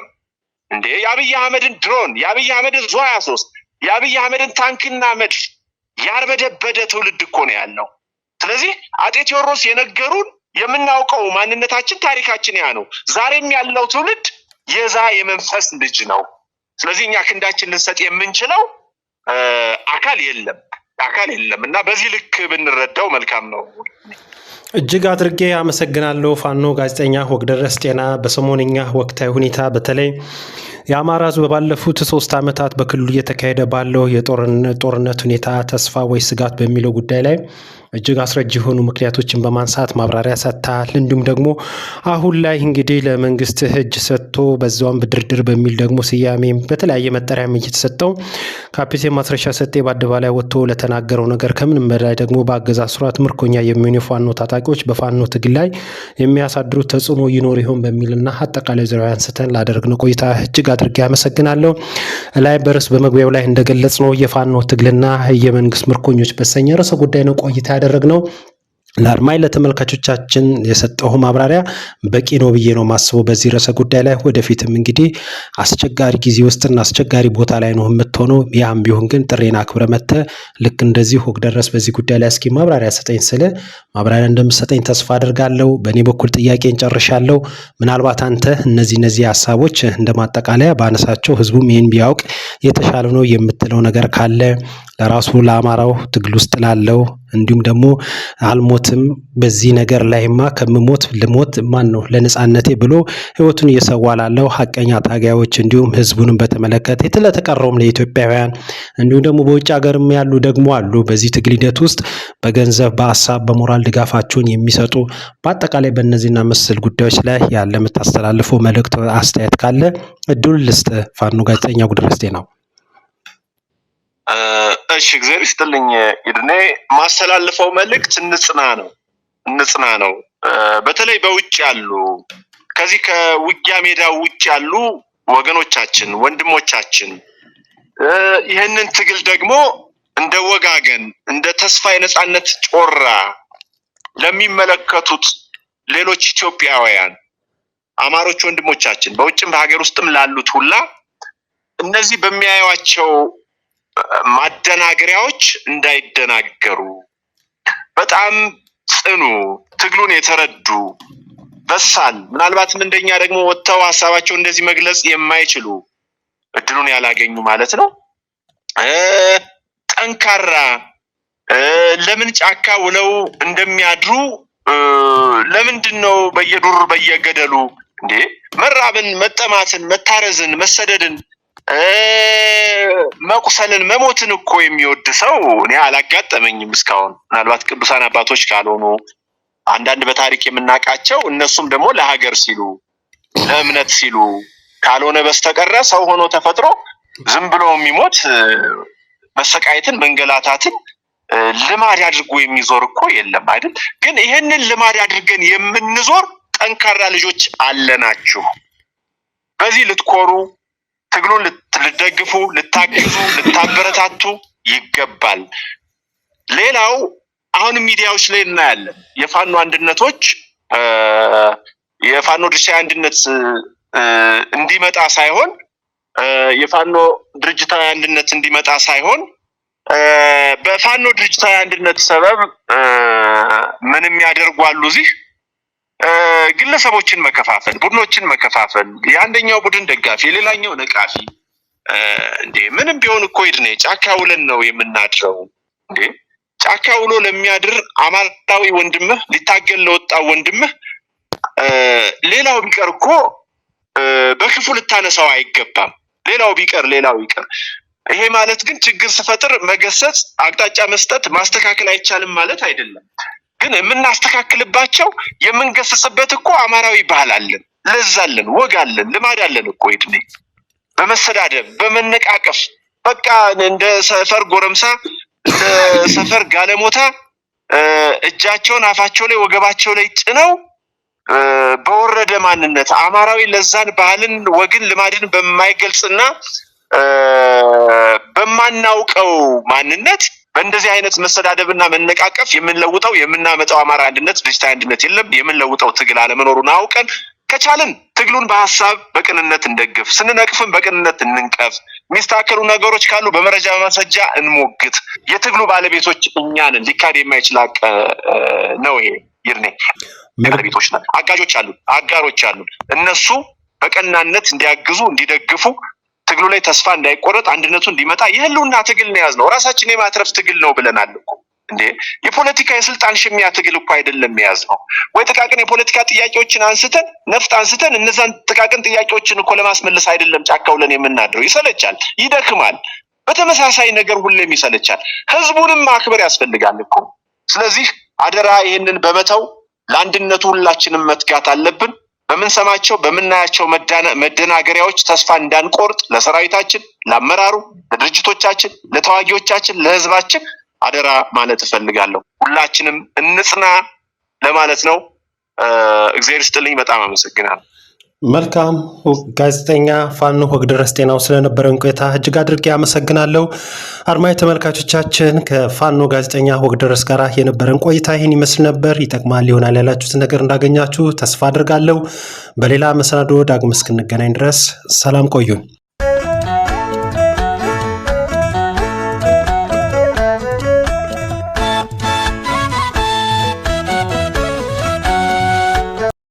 እንዴ የአብይ አህመድን ድሮን የአብይ አህመድን ዙ 23 የአብይ አህመድን ታንክና መድፍ ያርበደበደ ትውልድ እኮ ነው ያለው። ስለዚህ አጤ ቴዎድሮስ የነገሩን የምናውቀው ማንነታችን ታሪካችን ያ ነው። ዛሬም ያለው ትውልድ የዛ የመንፈስ ልጅ ነው። ስለዚህ እኛ ክንዳችን ልንሰጥ የምንችለው አካል የለም እና በዚህ ልክ ብንረዳው መልካም ነው። እጅግ አድርጌ አመሰግናለሁ። ፋኖ ጋዜጠኛ ወግደረስ ጤና በሰሞንኛ ወቅታዊ ሁኔታ በተለይ የአማራ ሕዝብ ባለፉት 3 ዓመታት በክልሉ እየተካሄደ ባለው የጦርነት ሁኔታ ተስፋ ወይ ስጋት በሚለው ጉዳይ ላይ እጅግ አስረጅ የሆኑ ምክንያቶችን በማንሳት ማብራሪያ ሰጥታል። እንዲሁም ደግሞ አሁን ላይ እንግዲህ ለመንግስት እጅ ሰጥቶ በዛውም በድርድር በሚል ደግሞ ስያሜም በተለያየ መጠሪያም እየተሰጠው ካፒቴን ማስረሻ ሰጤ በአደባባይ ወጥቶ ለተናገረው ነገር ከምንም በላይ ደግሞ በአገዛዝ ስርዓት ምርኮኛ የሚሆኑ የፋኖ ታጣቂዎች በፋኖ ትግል ላይ የሚያሳድሩት ተጽዕኖ ይኖር ይሆን በሚልና አጠቃላይ ዙሪያ አንስተን ላደረግነው ቆይታ እጅግ አድርጌ አመሰግናለሁ። ላይ በርስ በመግቢያው ላይ እንደገለጽ ነው የፋኖ ትግልና የመንግስት ምርኮኞች በሰኘ ርዕሰ ጉዳይ ነው ቆይታ ያደረግነው። ለአድማጭ ለተመልካቾቻችን የሰጠው ማብራሪያ በቂ ነው ብዬ ነው ማስበው በዚህ ርዕሰ ጉዳይ ላይ። ወደፊትም እንግዲህ አስቸጋሪ ጊዜ ውስጥና አስቸጋሪ ቦታ ላይ ነው የምትሆነው። ያም ቢሆን ግን ጥሬን አክብረ መጥተህ ልክ እንደዚህ ወግደረስ በዚህ ጉዳይ ላይ እስኪ ማብራሪያ ሰጠኝ ስለ ማብራሪያ እንደምትሰጠኝ ተስፋ አድርጋለሁ። በእኔ በኩል ጥያቄን ጨርሻለሁ። ምናልባት አንተ እነዚህ ሀሳቦች እንደማጠቃለያ ባነሳቸው ህዝቡም ይህን ቢያውቅ የተሻለ ነው የምትለው ነገር ካለ ለራሱ ለአማራው ትግል ውስጥ ላለው እንዲሁም ደግሞ አልሞትም በዚህ ነገር ላይማ ከምሞት ልሞት ማን ነው ለነጻነቴ ብሎ ህይወቱን እየሰዋ ላለው ሐቀኛ ታጋዮች እንዲሁም ህዝቡንም በተመለከተ የተለተቀረውም ለኢትዮጵያውያን እንዲሁም ደግሞ በውጭ ሀገርም ያሉ ደግሞ አሉ በዚህ ትግል ሂደት ውስጥ በገንዘብ በሀሳብ በሞራል ድጋፋቸውን የሚሰጡ በአጠቃላይ በእነዚህና መሰል ጉዳዮች ላይ ያለ የምታስተላልፈው መልእክት አስተያየት ካለ እድሉን ልስጥ። ፋኖ ጋዜጠኛ ወግደረስ ጤናው። እሺ እግዚአብሔር ይስጥልኝ ይድኔ። ማስተላልፈው መልእክት እንጽና ነው። በተለይ በውጭ ያሉ ከዚህ ከውጊያ ሜዳ ውጭ ያሉ ወገኖቻችን ወንድሞቻችን ይህንን ትግል ደግሞ እንደ ወጋገን እንደ ተስፋ የነጻነት ጮራ ለሚመለከቱት ሌሎች ኢትዮጵያውያን አማሮች ወንድሞቻችን በውጭም በሀገር ውስጥም ላሉት ሁላ እነዚህ በሚያዩዋቸው ማደናገሪያዎች እንዳይደናገሩ በጣም ጽኑ ትግሉን የተረዱ በሳል ምናልባትም እንደኛ ደግሞ ወጥተው ሀሳባቸው እንደዚህ መግለጽ የማይችሉ እድሉን ያላገኙ ማለት ነው ጠንካራ ለምን ጫካ ውለው እንደሚያድሩ ለምንድነው በየዱር በየገደሉ እንዴ መራብን መጠማትን መታረዝን መሰደድን መቁሰልን መሞትን እኮ የሚወድ ሰው እኔ አላጋጠመኝም እስካሁን። ምናልባት ቅዱሳን አባቶች ካልሆኑ አንዳንድ በታሪክ የምናውቃቸው እነሱም ደግሞ ለሀገር ሲሉ ለእምነት ሲሉ ካልሆነ በስተቀር ሰው ሆኖ ተፈጥሮ ዝም ብሎ የሚሞት መሰቃየትን መንገላታትን ልማድ አድርጎ የሚዞር እኮ የለም አይደል? ግን ይሄንን ልማድ አድርገን የምንዞር ጠንካራ ልጆች አለናችሁ። በዚህ ልትኮሩ ትግሉን ልትደግፉ ልታግዙ ልታበረታቱ ይገባል። ሌላው አሁን ሚዲያዎች ላይ እናያለን የፋኖ አንድነቶች የፋኖ ድርሻ አንድነት እንዲመጣ ሳይሆን የፋኖ ድርጅታዊ አንድነት እንዲመጣ ሳይሆን በፋኖ ድርጅታዊ አንድነት ሰበብ ምንም ያደርጓሉ እዚህ ግለሰቦችን መከፋፈል ቡድኖችን መከፋፈል የአንደኛው ቡድን ደጋፊ የሌላኛው ነቃፊ እንዴ ምንም ቢሆን እኮ ይድኔ ጫካ ውለን ነው የምናድረው እንዴ ጫካ ውሎ ለሚያድር አማራዊ ወንድምህ ሊታገል ለወጣው ወንድምህ ሌላው ቢቀር እኮ በክፉ ልታነሳው አይገባም። ሌላው ቢቀር ይሄ ማለት ግን ችግር ስፈጥር መገሰጽ፣ አቅጣጫ መስጠት፣ ማስተካከል አይቻልም ማለት አይደለም። ግን የምናስተካክልባቸው የምንገስጽበት እኮ አማራዊ ባህል አለን፣ ለዛ አለን፣ ወግ አለን፣ ልማድ አለን እኮ ይድኔ በመሰዳደብ በመነቃቀፍ በቃ እንደ ሰፈር ጎረምሳ እንደ ሰፈር ጋለሞታ እጃቸውን አፋቸው ላይ ወገባቸው ላይ ጭነው በወረደ ማንነት አማራዊ ለዛን ባህልን ወግን ልማድን በማይገልጽና በማናውቀው ማንነት በእንደዚህ አይነት መሰዳደብና መነቃቀፍ የምንለውጠው የምናመጣው አማራ አንድነት ድርጅታዊ አንድነት የለም። የምንለውጠው ትግል አለመኖሩን አውቀን ከቻልን ትግሉን በሐሳብ በቅንነት እንደግፍ፣ ስንነቅፍም በቅንነት እንንቀፍ፣ የሚስተካከሉ ነገሮች ካሉ በመረጃ በማስረጃ እንሞግት። የትግሉ ባለቤቶች እኛ ነን። ሊካድ የማይችል ነው ይሄ ይርኔ። ባለቤቶች ነን። አጋዦች አሉ፣ አጋሮች አሉ። እነሱ በቀናነት እንዲያግዙ እንዲደግፉ ትግሉ ላይ ተስፋ እንዳይቆረጥ አንድነቱ እንዲመጣ የህልውና ትግል ነው ያዝነው። ራሳችን የማትረፍ ትግል ነው ብለናል እኮ እንዴ። የፖለቲካ የስልጣን ሽሚያ ትግል እኮ አይደለም የያዝነው። ወይ ጥቃቅን የፖለቲካ ጥያቄዎችን አንስተን ነፍጥ አንስተን እነዛን ጥቃቅን ጥያቄዎችን እኮ ለማስመለስ አይደለም ጫካ ውለን የምናድረው። ይሰለቻል፣ ይደክማል። በተመሳሳይ ነገር ሁሌም ይሰለቻል። ህዝቡንም ማክበር ያስፈልጋል እኮ። ስለዚህ አደራ ይህንን በመተው ለአንድነቱ ሁላችንም መትጋት አለብን። በምንሰማቸው በምናያቸው መደናገሪያዎች ተስፋ እንዳንቆርጥ ለሰራዊታችን፣ ለአመራሩ፣ ለድርጅቶቻችን፣ ለተዋጊዎቻችን፣ ለህዝባችን አደራ ማለት እፈልጋለሁ። ሁላችንም እንጽና ለማለት ነው። እግዚአብሔር ይስጥልኝ። በጣም አመሰግናለሁ። መልካም ጋዜጠኛ ፋኖ ወግደረስ ጤናው ስለነበረን ቆይታ እጅግ አድርጌ አመሰግናለሁ። አድማጭ ተመልካቾቻችን ከፋኖ ጋዜጠኛ ወግደረስ ጋር የነበረን ቆይታ ይህን ይመስል ነበር። ይጠቅማል ይሆናል ያላችሁትን ነገር እንዳገኛችሁ ተስፋ አድርጋለሁ። በሌላ መሰናዶ ዳግም እስክንገናኝ ድረስ ሰላም ቆዩን።